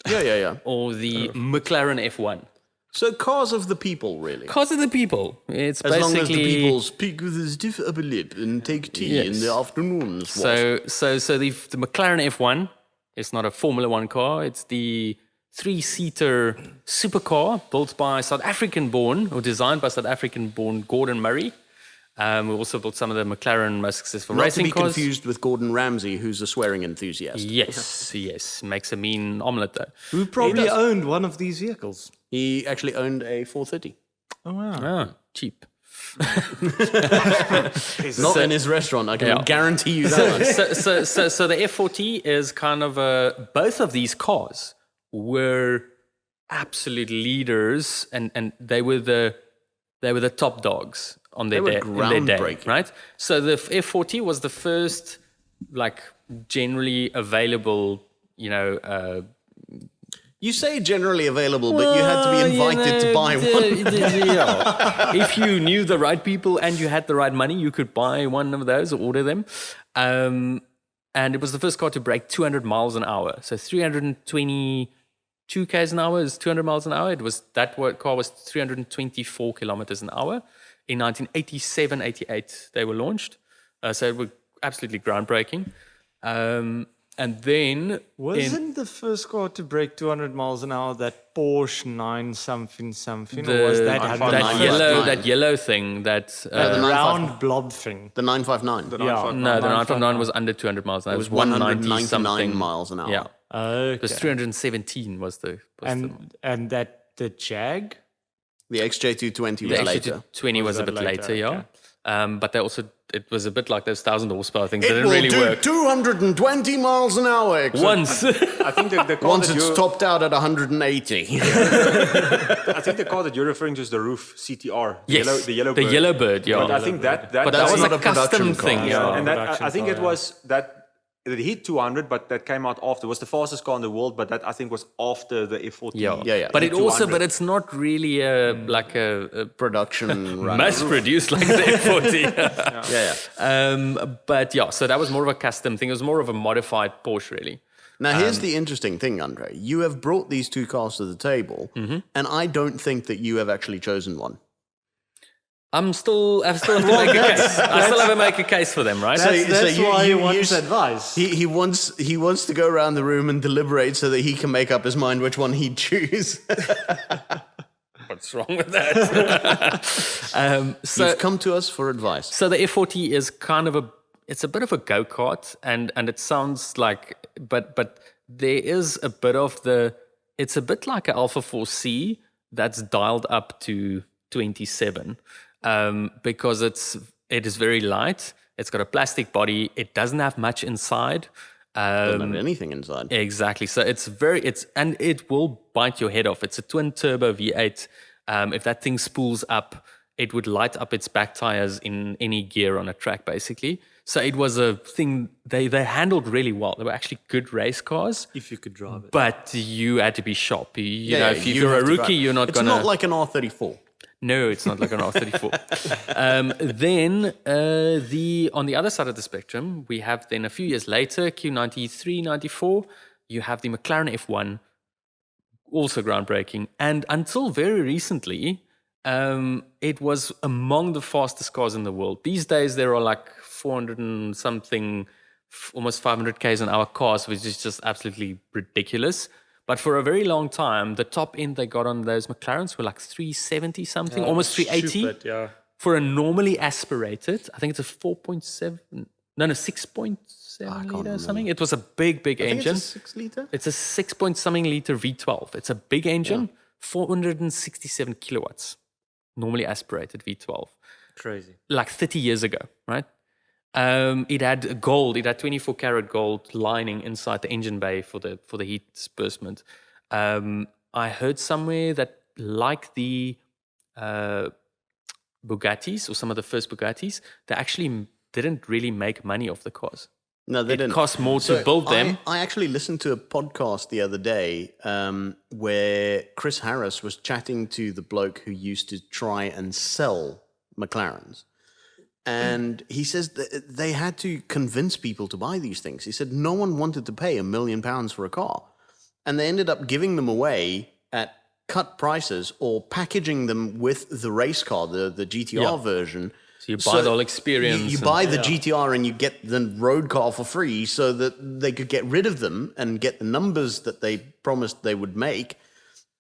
Yeah. or the McLaren F1. So, cars of the people, really. Cars of the people. It's As basically long as the people speak with his stiff upper lip and take tea in Yes. the afternoons. So the McLaren F1 is not a Formula One car. It's the 3-seater supercar built by South African born or designed by South African born Gordon Murray. We also built some of the McLaren most successful Not to racing be cars. confused with Gordon Ramsay, who's a swearing enthusiast. Yes. Makes a mean omelette though. Who probably owned one of these vehicles? He actually owned a 430. Oh, wow. Ah, cheap. Not in his restaurant, I can guarantee you that much. So the F40 is kind of both of these cars were absolute leaders, and they were the top dogs on their were day, in their day, groundbreaking. right? So the F40 was the first like generally available, You say generally available, but you had to be invited to buy one. If you knew the right people and you had the right money, you could buy one of those or order them. And it was the first car to break 200 miles an hour. So 322 k's an hour is 200 miles an hour. Car was 324 kilometers an hour. In 1987, 88, they were launched. So it was absolutely groundbreaking. And then Wasn't the first car to break 200 miles an hour that Porsche 9 something, the, or was that that yellow thing that the round blob thing? The 959. no, the 959 was under 200 miles an hour. It was 190 something miles an hour. Yeah, Okay. it was 317 was the And that the Jag? The XJ220 the was later. XJ20 was a that bit later, later? But they also it was a bit like those 1,000 horsepower things. They It didn't will really do work 220 miles an hour. once. I think the car Once that it's you're- topped out at 180. I think the car that you're referring to is the Roof CTR. Yes, the yellow the bird. yellow bird. Yeah, But I think that but that That's was not a a production custom car. thing. Yeah, and that production I think car, it was that it hit 200, but that came out after. It was the fastest car in the world, but that I think was after the F40. Yeah. But it also, 200. but it's not really like a production run. mass produced like the F40. Yeah. But yeah, so that was more of a custom thing. It was more of a modified Porsche, really. Now, here's the interesting thing, Andre. You have brought these two cars to the table, and I don't think that you have actually chosen one. I still have to make a case. I still have to make a case for them, right? That's why he wants advice. He wants to go around the room and deliberate so that he can make up his mind which one he'd choose. What's wrong with that? You've come to us for advice. So the F40 is kind of it's a bit of a go-kart, and it sounds like, but there is a bit of it's a bit like an Alpha 4C that's dialed up to 27. Because it is very light. It's got a plastic body. It doesn't have much inside. Doesn't have anything inside. Exactly. So and it will bite your head off. It's a twin turbo V8. If that thing spools up, it would light up its back tires in any gear on a track, basically. So it was a thing they handled really well. They were actually good race cars. If you could drive it. But you had to be sharp. You know, if you're a have to rookie, drive. you're not It's going to... not like an R34. No, it's not like an R34. Then on the other side of the spectrum, we have then a few years later, Q93, 94, you have the McLaren F1, also groundbreaking. And until very recently, it was among the fastest cars in the world. These days, there are like 400 and something, almost 500 k's an hour cars, which is just absolutely ridiculous. But for a very long time, the top end they got on those McLarens were like 370 something, almost 380. Stupid, yeah. For a normally aspirated, I think it's a 6.7 liter or something. It was a big engine. It's a 6 liter? It's a 6 point something liter V12. It's a big engine, 467 kilowatts, normally aspirated V12. Crazy. Like 30 years ago, right? It had gold. It had 24 karat gold lining inside the engine bay for the heat disbursement. I heard somewhere that, like the Bugattis or some of the first Bugattis, they actually didn't really make money off the cars. No, they didn't. It cost more to build them. I actually listened to a podcast the other day where Chris Harris was chatting to the bloke who used to try and sell McLarens. And he says that they had to convince people to buy these things. He said no one wanted to pay £1 million for a car. And they ended up giving them away at cut prices or packaging them with the race car, the GTR version. So you buy the whole experience. You buy the GTR and you get the road car for free so that they could get rid of them and get the numbers that they promised they would make.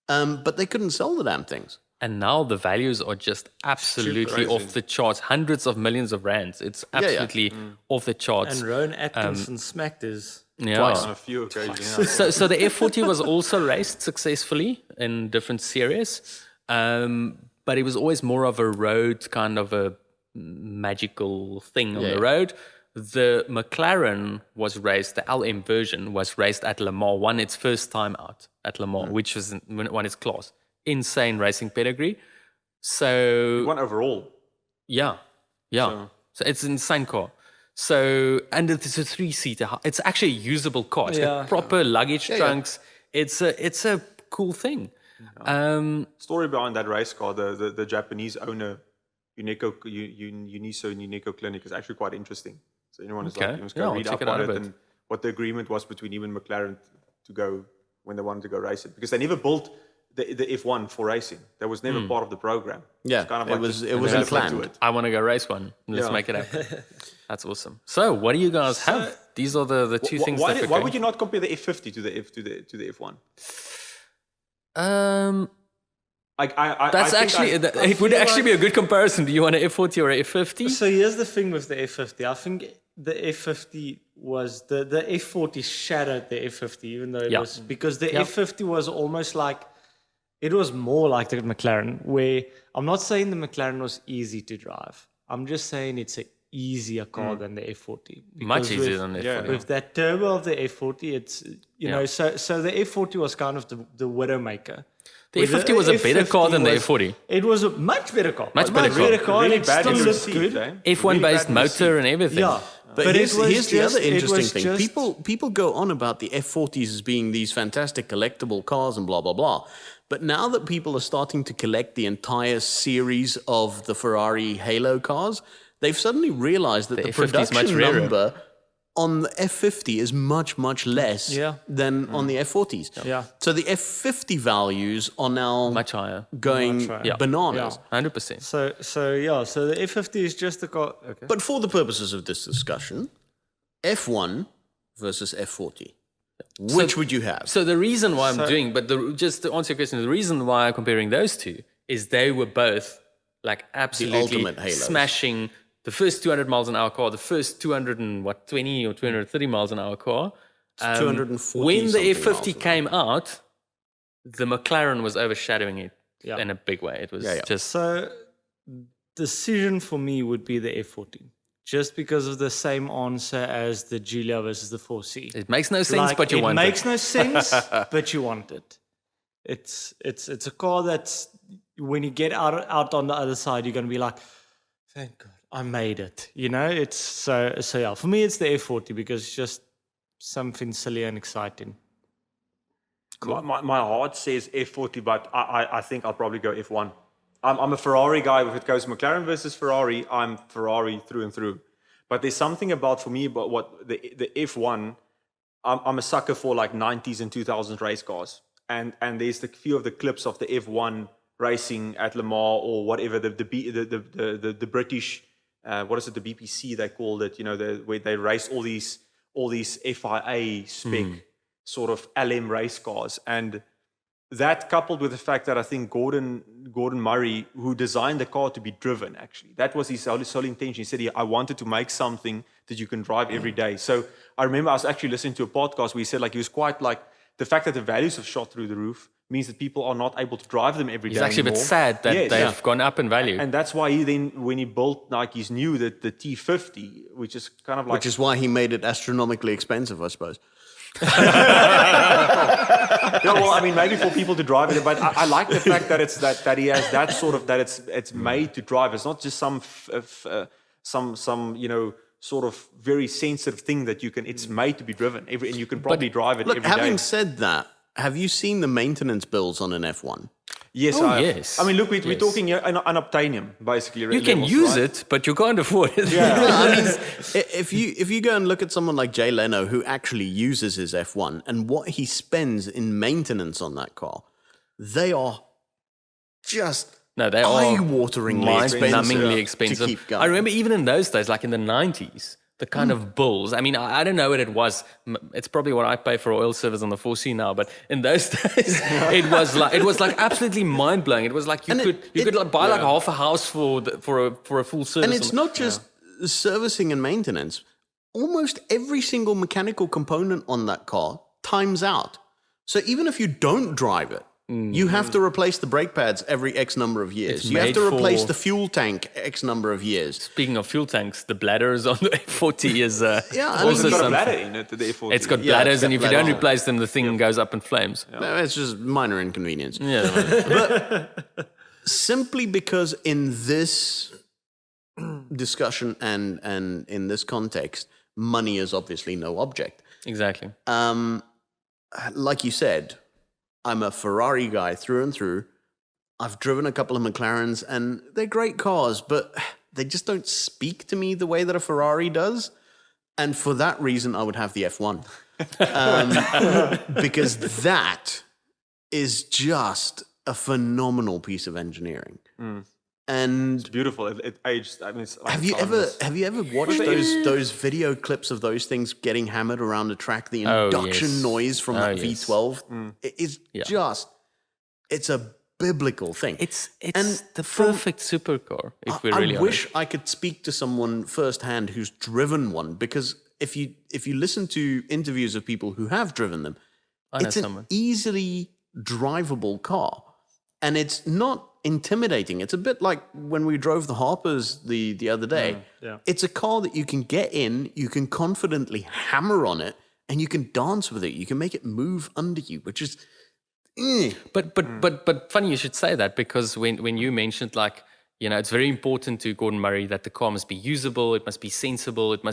But they couldn't sell the damn things. And now the values are just absolutely off the charts. Hundreds of millions of rands. It's absolutely off the charts. And Rowan Atkinson smacked his... Twice. On a few occasions. So the F40 was also raced successfully in different series. But it was always more of a road, kind of a magical thing on the road. The McLaren was raced, the LM version was raced at Le Mans, won its first time out at Le Mans, which was won its class. Insane racing pedigree. So One overall. yeah. So it's an insane car. So and it's a 3-seater. It's actually a usable car. It's got proper luggage trunks. It's a cool thing. Story behind that race car, the Japanese owner, Uniso Clinic, is actually quite interesting. So anyone is like, you must go read up on it and what the agreement was between him and McLaren to go when they wanted to go race it, because they never built the F1 for racing. That was never part of the program. Yeah, It's kind of it wasn't planned. I want to go race one. Let's make it happen. That's awesome. So, what do you guys have? These are the two things. Why would you not compare the F50 to the F1? It would actually be a good comparison. Do you want an F40 or an F50? So here's the thing with the F50. I think the F50 was the F40 shattered the F50, even though it was, because the F50 was almost like, it was more like the McLaren, where I'm not saying the McLaren was easy to drive. I'm just saying it's an easier car than the F40. Much easier than the F40. With that turbo of the F40, it's, you know, so the F40 was kind of the Widowmaker. The F50 was a better car than the F40. It was a much better car. Much better car. Really and it bad still in looked received, good. eh? F1-based motor and everything. Yeah. But here's the other it interesting was thing. just- People go on about the F40s as being these fantastic collectible cars and blah, blah, blah. But now that people are starting to collect the entire series of the Ferrari Halo cars, they've suddenly realized that the F50 is much production rarer. number on the F50 is much, much less than on the F40s. Yeah. So the F50 values are now Much higher. going Yeah. bananas. 100%. So the F50 is just a car. Okay. But for the purposes of this discussion, F1 versus F40. Which would you have? So the reason why just to answer your question, the reason why I'm comparing those two is they were both like absolutely ultimate halos. smashing the first 200 miles an hour car, the first 220 or 230 miles an hour car. 240 when the something miles F50 an came out, the McLaren was overshadowing it Yeah. in a big way. It was just So decision for me would be the F40. Just because of the same answer as the Giulia versus the 4C. it makes no sense, but you want it. makes it. no sense, but you want it. It's a car that's when you get out on the other side, you're gonna be like, thank God, I made it. You know, it's so yeah. For me, it's the F40 because it's just something silly and exciting. My heart says F40, but I think I'll probably go F1. I'm a Ferrari guy. If it goes McLaren versus Ferrari, I'm Ferrari through and through. But there's something for me about what the F1. I'm a sucker for like 90s and 2000s race cars, and there's the few of the clips of the F1 racing at Le Mans or whatever the British what is it, the BPC they called it, you know, where they race all these FIA spec sort of LM race cars. And that coupled with the fact that I think Gordon Murray, who designed the car to be driven, actually, that was his sole intention. He said, I wanted to make something that you can drive every day. So I remember I was actually listening to a podcast where he said, like, he was quite like, the fact that the values have shot through the roof means that people are not able to drive them every day. It's actually anymore. a bit sad that they've gone up in value. And that's why he then, when he built Nike's new, the T50, which is kind of like... Which is why he made it astronomically expensive, I suppose. Yeah, well, I mean, maybe for people to drive it, but I like the fact that it's that he has that sort of, that it's made to drive. It's not just some you know, sort of very sensitive thing that you can. It's made to be driven, and you can probably drive it Look, every day. having said that, have you seen the maintenance bills on an F1? Yes, yes. I mean, look, we're talking here an Obtainium, basically. You can use it, but you can't afford it. Yeah, I mean, if you go and look at someone like Jay Leno, who actually uses his F1, and what he spends in maintenance on that car, they are just No, they eye-wateringly are expensive mind-numbingly to expensive. keep going. I remember even in those days, like in the 90s, the kind of bills. I mean, I don't know what it was. It's probably what I pay for oil service on the 4C now. But in those days, it was like absolutely mind blowing. It was like you could like buy like half a house for a full service. And it's not just servicing and maintenance. Almost every single mechanical component on that car times out. So even if you don't drive it, you have to replace the brake pads every X number of years. It's You have made to replace for- the fuel tank X number of years. Speaking of fuel tanks, the bladders on the F40 is I mean, also It's got a something. bladder in it, the F40. It's got Yeah, bladders, it's got and if you bladders. don't replace them, the thing goes up in flames. No, it's just minor inconvenience. Yeah. Simply because in this discussion and in this context, money is obviously no object. Exactly. Like you said, I'm a Ferrari guy through and through. I've driven a couple of McLarens, and they're great cars, but they just don't speak to me the way that a Ferrari does. And for that reason, I would have the F1. Because that is just a phenomenal piece of engineering. And It's beautiful. It aged. I mean, it's like have you ever watched those video clips of those things getting hammered around the track? The induction yes. noise from that yes. V12. It is just, it's a biblical thing. It's And the perfect supercar, if we really I wish I could speak to someone firsthand who's driven one, because if you listen to interviews of people who have driven them, it's an easily drivable car, and it's not intimidating. It's a bit like when we drove the Harpers the other day. It's a car that you can get in, you can confidently hammer on it, and you can dance with it. You can make it move under you, which is But funny you should say that, because when you mentioned, like, you know, it's very important to Gordon Murray that the car must be usable, it must be sensible, it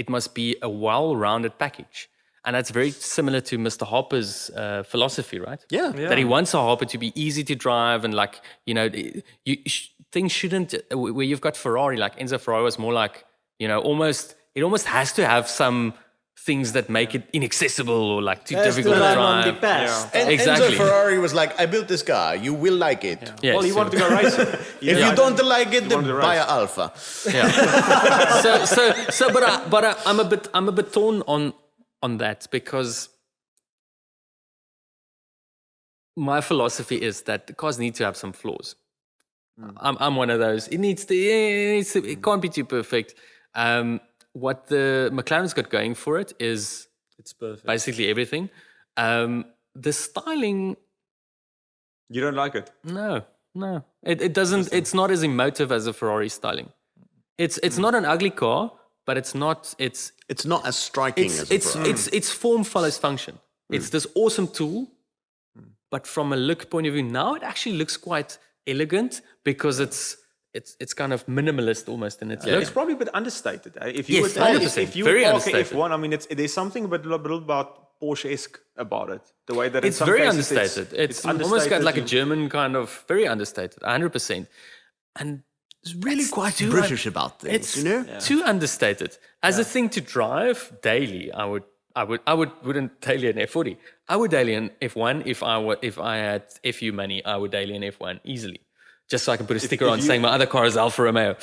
must be a well-rounded package. And that's very similar to Mr. Harper's philosophy, right? Yeah. That he wants a Harper to be easy to drive, and, like, you know, things shouldn't, where you've got Ferrari, like Enzo Ferrari was more like, you know, it almost has to have some things that make it inaccessible or like too difficult to drive. And Exactly. Enzo Ferrari was like, I built this car, you will like it. Yes. Well, he wanted to go racing. If you don't like it, then buy an Alpha. Yeah. But I'm a bit torn on that, because my philosophy is that the cars need to have some flaws. I'm one of those. It can't be too perfect. What the McLaren's got going for it is It's perfect. basically everything. The styling, You don't like it? no. It doesn't. It's not as emotive as a Ferrari styling. It's not an ugly car, but it's not. It's not as striking as a Ferrari. it's form follows function. It's this awesome tool, but from a look point of view, now it actually looks quite elegant, because it's kind of minimalist almost in its look. It's probably a bit understated. If Yes, you 100%. if you Very park understated. F1, I mean, there's something a bit about Porsche-esque about it. The way that It's in some very cases understated. It's almost got understated. like a German kind of, very understated, 100%. And It's really quite too British about things, it's you know? too understated. As a thing to drive daily, I wouldn't daily an F40. I would daily an F1 if I had FU money. I would daily an F1 easily, just so I can put a sticker on saying my other car is Alfa Romeo.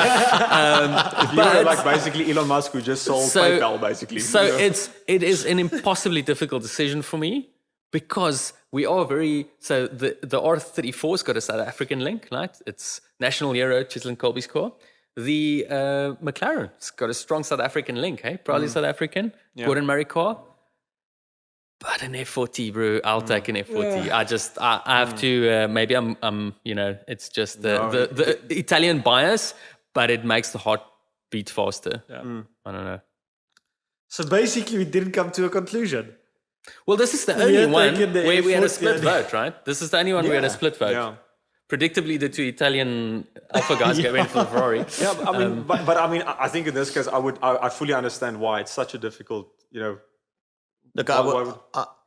If you were like basically Elon Musk, who just sold PayPal, basically. So you know? it is an impossibly difficult decision for me, because we are the R34's got a South African link, right? It's national hero Chislin Colby's car. The McLaren's got a strong South African link, hey? Probably South African. Gordon Murray car. But an F40, bro, I'll take an F40. I have to, maybe I'm, you know, it's just the Italian bias, but it makes the heart beat faster. I don't know. So basically, we didn't come to a conclusion. Well, this is the only one taking the where we had a F40 split vote, right? This is the only one where we had a split vote. Yeah. Predictably, the two Italian Alpha guys went for the Ferrari. Yeah, I mean, but I mean, I think in this case, I fully understand why it's such a difficult, you know. Look,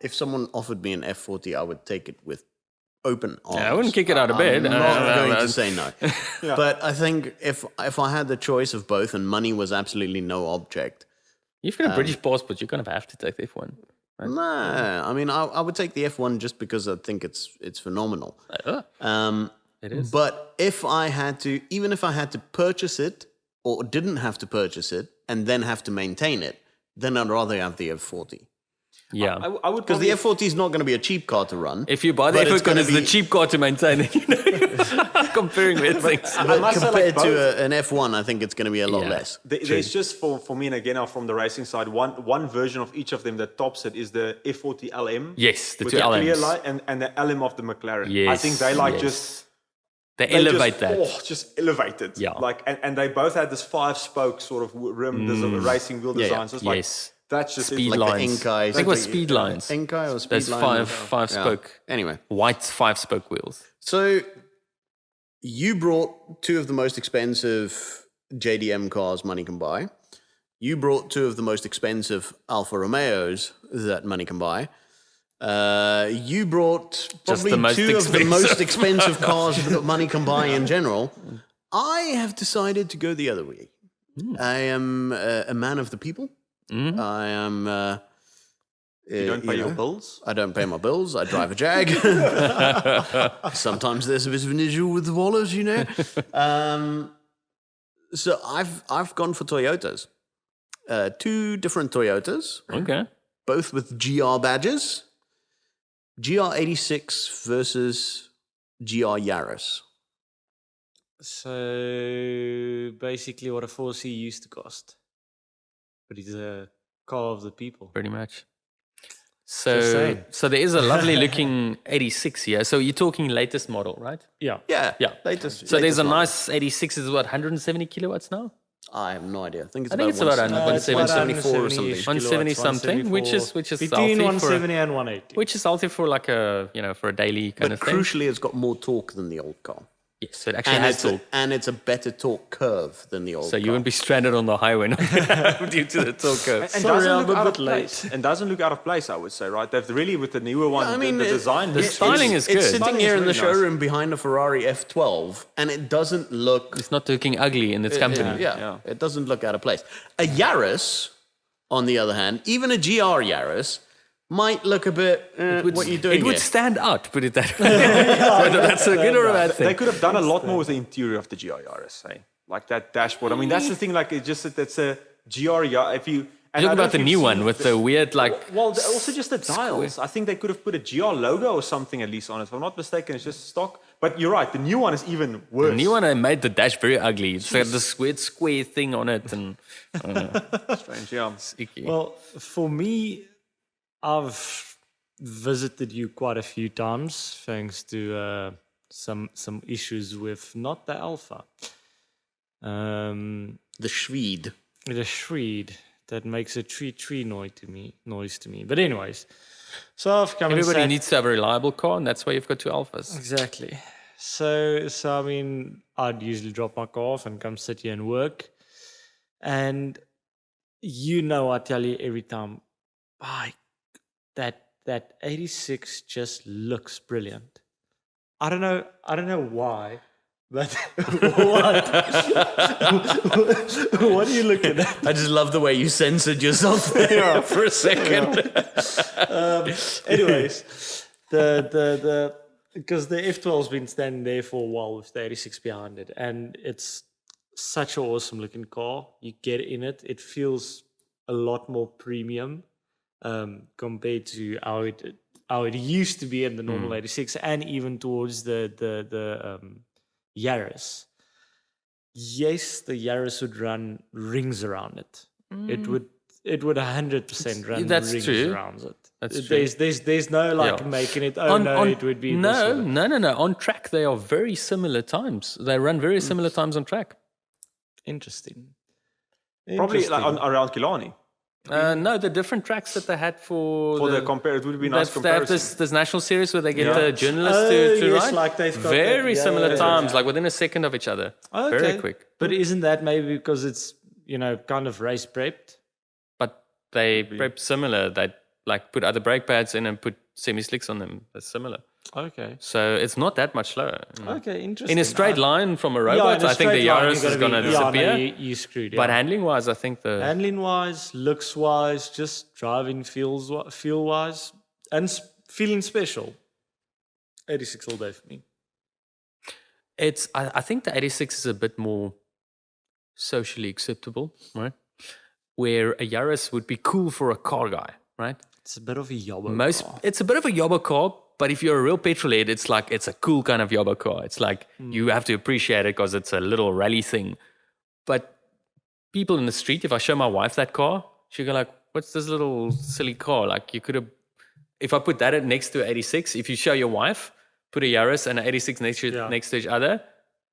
if someone offered me an F40, I would take it with open arms. Yeah, I wouldn't kick it out of bed. I'm not going to say no. But I think if I had the choice of both and money was absolutely no object, You've got a British passport, you kind of have to take the F1. Right? nah, I mean, I would take the F1 just because I think it's phenomenal. It is. But even if I had to purchase it or didn't have to purchase it and then have to maintain it, then I'd rather have the F40. Yeah. I would Because the F40 is not going to be a cheap car to run. If you buy the but it's F1, gonna it's the be- cheap car to maintain it. You know? Comparing with things. I must say, like, Compared to an F1, I think it's going to be a lot Yeah. less. There's just for me, and again, from the racing side, one version of each of them that tops it is the F40 LM. Yes, the with two the clear LMs. light and the LM of the McLaren. Yes, I think they yes. just They elevate that. just elevated. Yeah. Like, and they both had this 5-spoke sort of rim, this racing wheel design. So it's like, Yes. that's just Speed it. Like lines. the Inkai. I think it was speed lines. Inkai or speed There's line? five Yeah. spoke. Anyway, White 5-spoke wheels. so you brought two of the most expensive JDM cars money can buy. You brought two of the most expensive Alfa Romeos that money can buy. You brought probably the most two of the expensive. most expensive cars that money can buy in general. I have decided to go the other way. I am a man of the people. I am. You don't pay your bills. I don't pay my bills. I drive a Jag. Sometimes there's a bit of an issue with the wallet, you know. So I've gone for Toyotas. Two different Toyotas, Okay. both with GR badges. GR86 versus GR Yaris. So basically, what a 4C used to cost, but it's a car of the people. Pretty much. Just So, saying. so there is a lovely looking 86 here. So you're talking latest model, right? Yeah. Yeah, Yeah. Latest. So there's a model. nice 86 is what, 170 kilowatts now? I have no idea. I think it's about 174 or something. 170 something, which is between healthy 170 and 180. which is healthy for like a for a daily kind But of thing. crucially, it's got more torque than the old car. Yes, it actually has torque. And it's a better torque curve than the old car. So you won't be stranded on the highway due to the torque curve. And Sorry, doesn't I'm look a out of bit late. place. And doesn't look out of place, I would say, right? They've really, with the newer one, I mean, the design, the styling is good. It's sitting Styling here is in the really nice. showroom behind a Ferrari F12, and it doesn't look. It's not looking ugly in its company. Yeah, it doesn't look out of place. A Yaris, on the other hand, even a GR Yaris, might look a bit. What are you doing It would here? stand out, put it that way. Whether that's a good or a bad They thing. could have done a lot more with the interior of the GR Yaris, hey? Like that dashboard. I mean, that's the thing. Like, it's a GR Yaris. If you and Talk I don't know about if the you've new seen one with the weird Well, also just the dials. I think they could have put a GR logo or something at least on it. If I'm not mistaken, it's just stock. But you're right. The new one is even worse. The new one, I made the dash very ugly. It's got this weird square thing on it, and Strange, yeah. icky. Well, for me, I've visited you quite a few times thanks to some issues with not the Alpha. The Schwede. The Shreed that makes a tree noise to me. But anyways, so I've come Everybody and needs to have a reliable car, and that's why you've got two Alphas. exactly. So I mean, I'd usually drop my car off and come sit here and work, and I tell you every time, that 86 just looks brilliant. I don't know why. But what? What are you looking at? I just love the way you censored yourself there for a second. Anyways, the because the F12's been standing there for a while with the 86 behind it, and it's such an awesome looking car. You get in it, it feels a lot more premium compared to how it used to be in the normal 86, and even towards the Yaris. Yes, the Yaris would run rings around it. It would 100% run That's rings true. around it. That's true. There's no like Yeah. making it. It would be no, this or that. no. On track, they are very similar times. They run very similar times on track. Interesting. Probably like around Killarney. No, the different tracks that they had for For the compare, it would be nice they have comparison. this national series where they get Yeah. the journalists to yes, ride. like they've got Very that- similar yeah, times, like within a second of each other. Very quick. But isn't that maybe because it's kind of race prepped? But they prep similar. They like put other brake pads in and put semi-slicks on them. That's similar. Okay. So it's not that much slower. Okay, interesting. In a straight line from a Yeah, robot, in a I think the straight line, Yaris you is gotta going to be- disappear. Yeah, no, you screwed. But Yeah. handling-wise, I think the... Handling wise, looks wise, just driving feel wise, and feeling special. 86 all day for me. I think the 86 is a bit more socially acceptable, right? Where a Yaris would be cool for a car guy, right? It's a bit of a yobbo car. It's a bit of a yobbo car, but if you're a real petrol head, it's like it's a cool kind of yobbo car. It's like you have to appreciate it because it's a little rally thing. But people in the street, if I show my wife that car, she'll go like, "What's this little silly car?" Like you could have, if I put that next to 86, if you show your wife, put a Yaris and an 86 next to each other,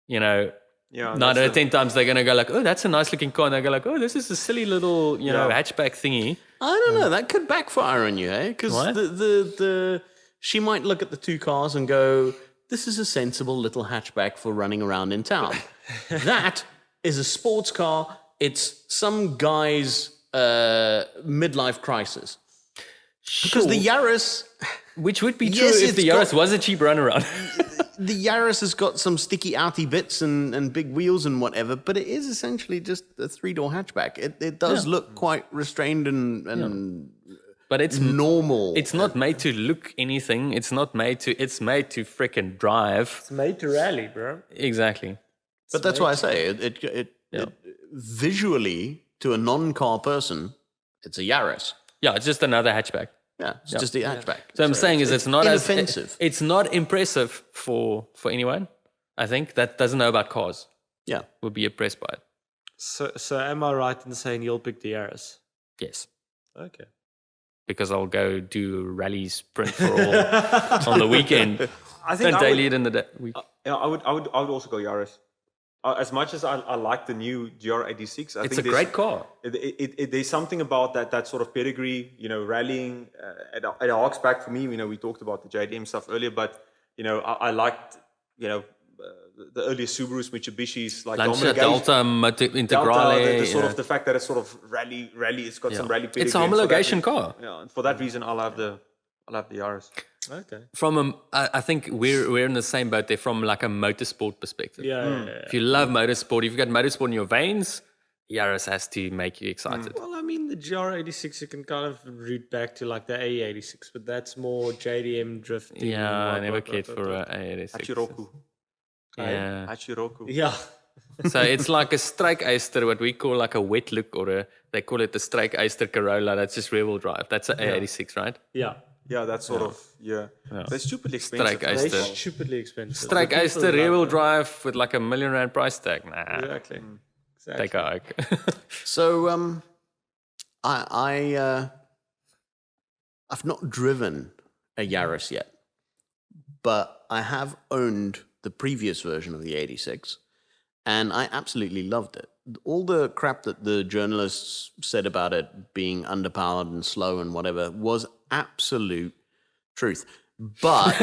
Yeah, 9 out of 10 times they're gonna go like, "Oh, that's a nice looking car," and they go like, "Oh, this is a silly little hatchback thingy." I don't know. That could backfire on you, eh? Because What? she might look at the two cars and go, "This is a sensible little hatchback for running around in town." That is a sports car. It's some guy's midlife crisis. Because the Yaris, Which would be true Yes, if it's the Yaris got- was a cheap runaround. the Yaris has got some sticky outy bits and big wheels and whatever, but it is essentially just a 3-door hatchback. It does look quite restrained and But it's normal. It's not made to look anything. It's made to frickin' drive. It's made to rally, bro. Exactly. But that's why I say it visually, to a non-car person, it's a Yaris. Yeah, it's just another hatchback. Yeah, it's just a hatchback. So I'm saying is it's not as inoffensive. it's not impressive for anyone. I think that doesn't know about cars Yeah. would be impressed by it. So am I right in saying you'll pick the Yaris? Yes. Okay. Because I'll go do a rally sprint for all on the weekend. I think And I daily would, it in the week. I would also go Yaris. as much as I like the new GR86, It's a great car. There's something about that sort of pedigree, rallying. It harks back for me. We talked about the JDM stuff earlier, but I liked, the earlier Subarus, Mitsubishis, like Lancia, Delta, Integrale. The sort of the fact that it's sort of rally. It's got some rally pedigree. It's a homologation car. Yeah, and for that reason, I'll have the Yaris. Okay. I think we're in the same boat there from like a motorsport perspective. Yeah. If you love motorsport, if you've got motorsport in your veins, Yaris has to make you excited. Well, I mean, the GR86 you can kind of root back to like the A86, but that's more JDM drifting. Yeah, I never cared for A86. Hachiroku. Yeah. Hachiroku. Yeah. So it's like a strijkijster, what we call like a wet look, or they call it the strijkijster Corolla. That's just rear-wheel drive. That's an A86, right? Yeah. Yeah, that's sort of, They're stupidly expensive. They're Strijkijster. stupidly expensive. Strijkijster rear-wheel drive with like $1 million price tag. Nah, Exactly. take a hike. So I've not driven a Yaris yet, but I have owned the previous version of the 86, and I absolutely loved it. All the crap that the journalists said about it being underpowered and slow and whatever was absolute truth. But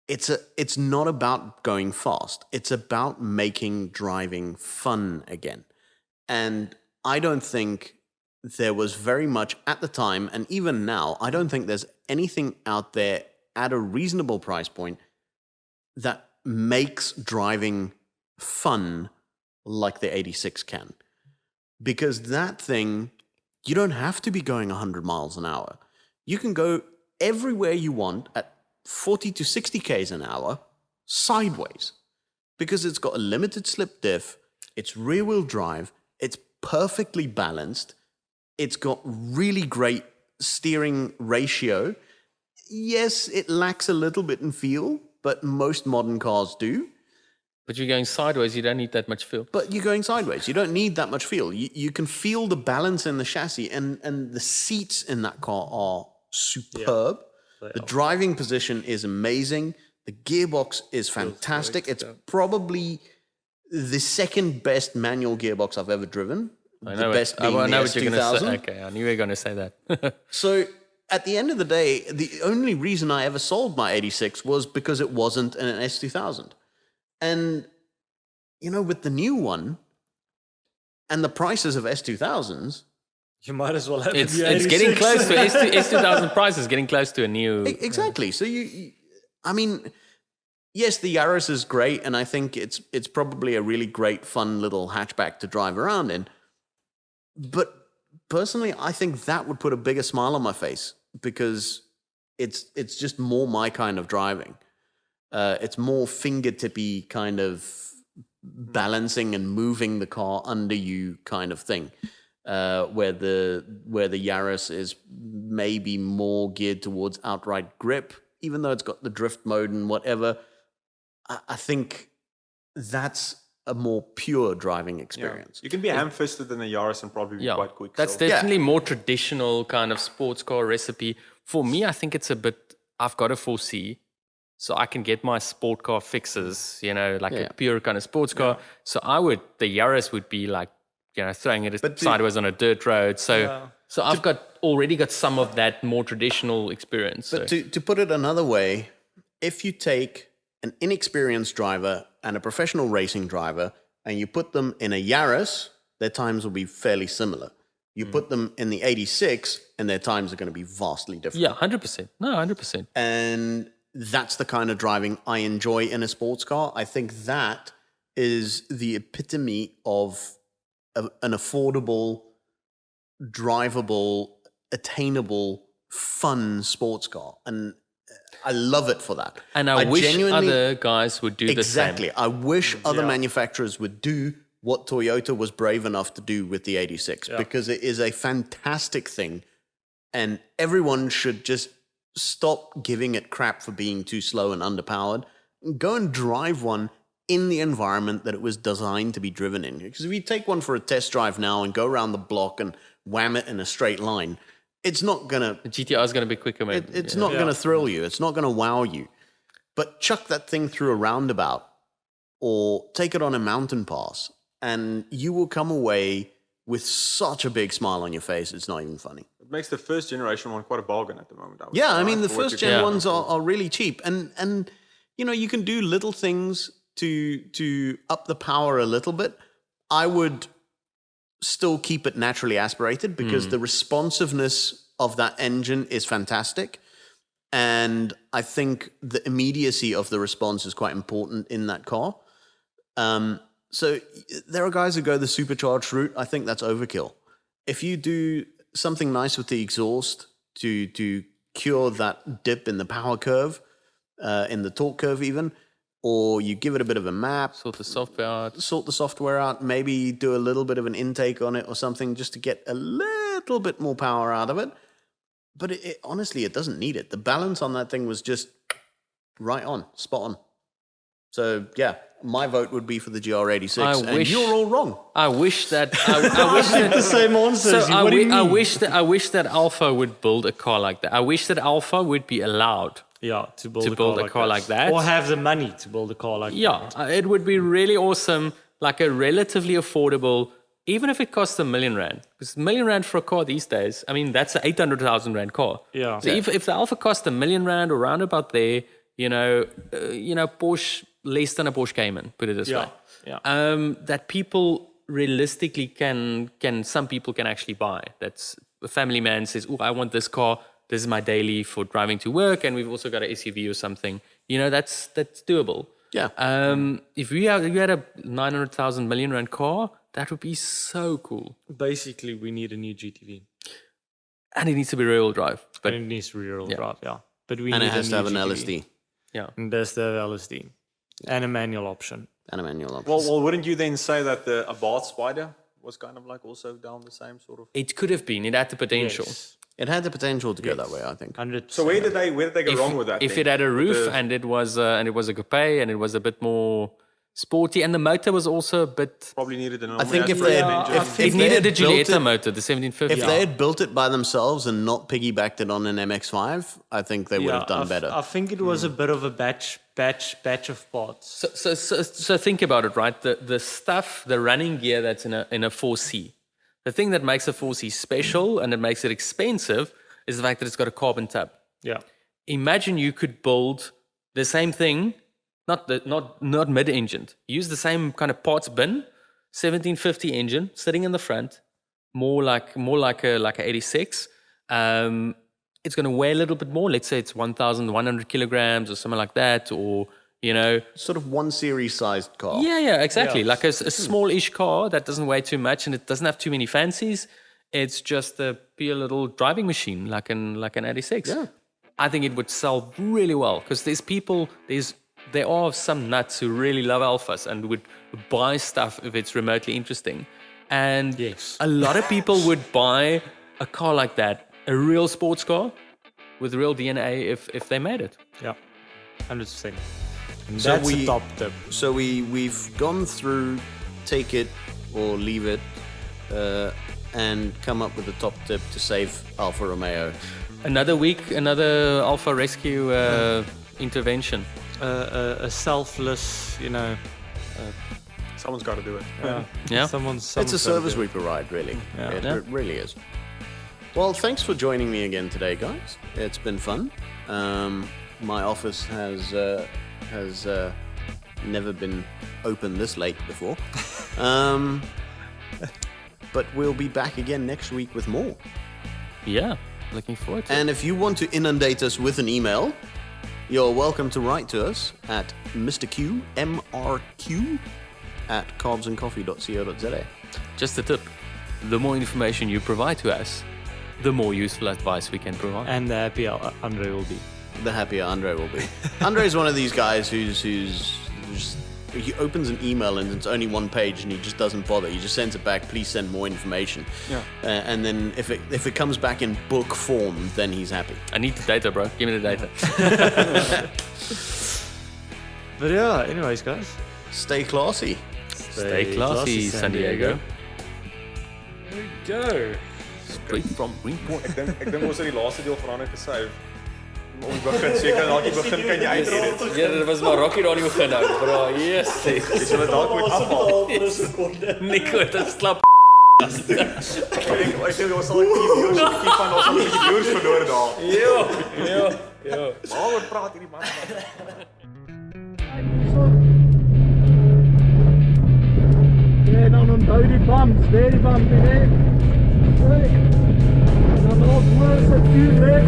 it's not about going fast. It's about making driving fun again. And I don't think there was very much at the time, and even now, I don't think there's anything out there at a reasonable price point that makes driving fun like the 86 can. Because that thing, you don't have to be going 100 miles an hour. You can go everywhere you want at 40 to 60 Ks an hour sideways. Because it's got a limited slip diff, it's rear-wheel drive, it's perfectly balanced, it's got really great steering ratio. Yes, it lacks a little bit in feel, but most modern cars do. But you're going sideways, you don't need that much feel. But you're going sideways. You don't need that much feel. You can feel the balance in the chassis, and the seats in that car are superb. Yeah, the driving position is amazing. The gearbox is fantastic. It's probably the second best manual gearbox I've ever driven. I know the best being I know the what you're going to say. S2000. Okay, I knew you were going to say that. So at the end of the day, the only reason I ever sold my 86 was because it wasn't an S2000. And, with the new one and the prices of S2000s, you might as well have it's getting close to S2000 prices, getting close to a new. Exactly. So yes, the Yaris is great, and I think it's probably a really great, fun little hatchback to drive around in. But personally, I think that would put a bigger smile on my face because it's just more my kind of driving. It's more fingertippy kind of balancing and moving the car under you kind of thing. Where the Yaris is maybe more geared towards outright grip, even though it's got the drift mode and whatever. I think that's a more pure driving experience. Yeah. You can be ham-fisted in a Yaris and probably be quite quick. That's definitely more traditional kind of sports car recipe. For me, I think it's a bit, I've got a 4C, so I can get my sport car fixes, a pure kind of sports car. So the Yaris would be like, throwing it sideways on a dirt road. So I've already got some of that more traditional experience. But to put it another way, if you take an inexperienced driver and a professional racing driver and you put them in a Yaris, their times will be fairly similar. You put them in the 86 and their times are going to be vastly different. Yeah, 100%. No, 100%. And that's the kind of driving I enjoy in a sports car. I think that is the epitome of an affordable, drivable, attainable, fun sports car. And I love it for that. And I wish other guys would do the same. Exactly. I wish other manufacturers would do what Toyota was brave enough to do with the 86 because it is a fantastic thing. And everyone should just stop giving it crap for being too slow and underpowered. Go and drive one in the environment that it was designed to be driven in. Because if you take one for a test drive now and go around the block and wham it in a straight line, it's not going to... The GTR is going to be quicker, maybe. It's not going to thrill you. It's not going to wow you. but chuck that thing through a roundabout or take it on a mountain pass, and you will come away with such a big smile on your face. It's not even funny. It makes the first generation one quite a bargain at the moment. Yeah, I mean, the for what first you gen can ones afford. are really cheap. And you know, you can do little things to up the power a little bit. I would still keep it naturally aspirated because the responsiveness of that engine is fantastic. And I think the immediacy of the response is quite important in that car. So there are guys who go the supercharged route. I think that's overkill. If you do something nice with the exhaust to cure that dip in the power curve, in the torque curve even, or you give it a bit of a map, Sort the software out. maybe do a little bit of an intake on it or something just to get a little bit more power out of it. But honestly, it doesn't need it. The balance on that thing was just right on, spot on. So yeah, my vote would be for the GR86, and you're all wrong. I wish that I wish that The same answers. So What do you mean? I wish that Alpha would build a car like that. I wish that Alpha would be allowed. Yeah, to build a car like that. Or have the money to build a car like that. Yeah, it would be really awesome, like a relatively affordable, even if it costs R1 million. Because R1 million for a car these days, I mean, that's an 800,000 rand car. Yeah. So if the Alpha cost R1 million or round about there, Porsche, less than a Porsche Cayman, put it this way. Yeah. That people realistically some people can actually buy. That's a family man says, oh, I want this car. This is my daily for driving to work, and we've also got an SUV or something. That's doable. Yeah. If you had a 900,000 R1 million car, that would be so cool. Basically, we need a new GTV. And it needs to be rear-wheel drive. But And it needs rear-wheel drive, yeah. But we And need it has a to have an new GTV. LSD yeah. And there's the LSD. And a manual option. and a manual option. Well, wouldn't you then say that the Abarth Spider was kind of like also down the same sort of? It could have been. It had the potential. Yes. It had the potential to go that way, I think. 100%. So where did they go wrong with that? If then? it had a roof The- and it was a coupe and it was a bit more sporty, and the motor was also a bit. probably needed an. I think if they had, if It they needed had a built Giulietta it, motor, the 1750. if they had built it by themselves and not piggybacked it on an MX-5, I think they would have done better. I think it was a bit of a batch of parts. So think about it, right? The stuff, the running gear that's in a 4C. The thing that makes a 4C special and that makes it expensive is the fact that it's got a carbon tub. Yeah. Imagine you could build the same thing, not mid-engined. Use the same kind of parts bin, 1750 engine sitting in the front, more like a 86. It's going to weigh a little bit more. Let's say it's 1,100 kilograms or something like that, or Sort of one series sized car. Yeah, exactly. Like a small-ish car that doesn't weigh too much and it doesn't have too many fancies. It's just a pure little driving machine, like an 86. Yeah. I think it would sell really well because there are some nuts who really love Alphas and would buy stuff if it's remotely interesting. And Yes. a lot of people would buy a car like that, a real sports car with real DNA if they made it. Yeah. 100%. And So that's a top tip. So we've gone through take it or leave it and come up with a top tip to save Alfa Romeo. Another week, another Alpha Rescue intervention. A selfless, someone's got to do it. Yeah. Someone's It's a gotta service do it. reaper ride, really. Yeah. It really is. Well, thanks for joining me again today, guys. It's been fun. My office has never been open this late before. But we'll be back again next week with more. Yeah, looking forward to it. And if you want to inundate us with an email, you're welcome to write to us at mrq@carbsandcoffee.co.za. Just a tip. The more information you provide to us, the more useful advice we can provide. And the happier Andre will be. The happier Andre will be. Andre is one of these guys who's just, he opens an email and it's only one page and he just doesn't bother. He just sends it back. Please send more information. Yeah. And then if it comes back in book form, then he's happy. I need the data, bro. Give me the data. But yeah, anyways, guys. Stay classy. Stay classy, San Diego. There we go. Straight from Greenport. Ek dink ons het die laaste deel verander gesê. Om die begin, seker dalk die begin kan jy uitred dit. Ja, dit was maar Rocky daar nie begin nou, bro. Yes. Jy sal dit dalk moet afhaal. Nico, dit slap. Ek dink ons sal 'n bietjie van ons 'n bietjie broers verloor daar. Ja. Waaroor praat hierdie man? En dan onthou die bumps, very bumpy, hè? Dan nog more se vuur weg.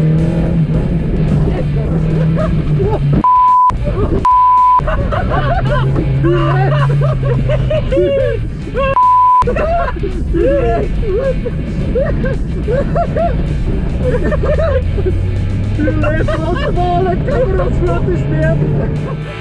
Let's go, come on, let's go, let's go,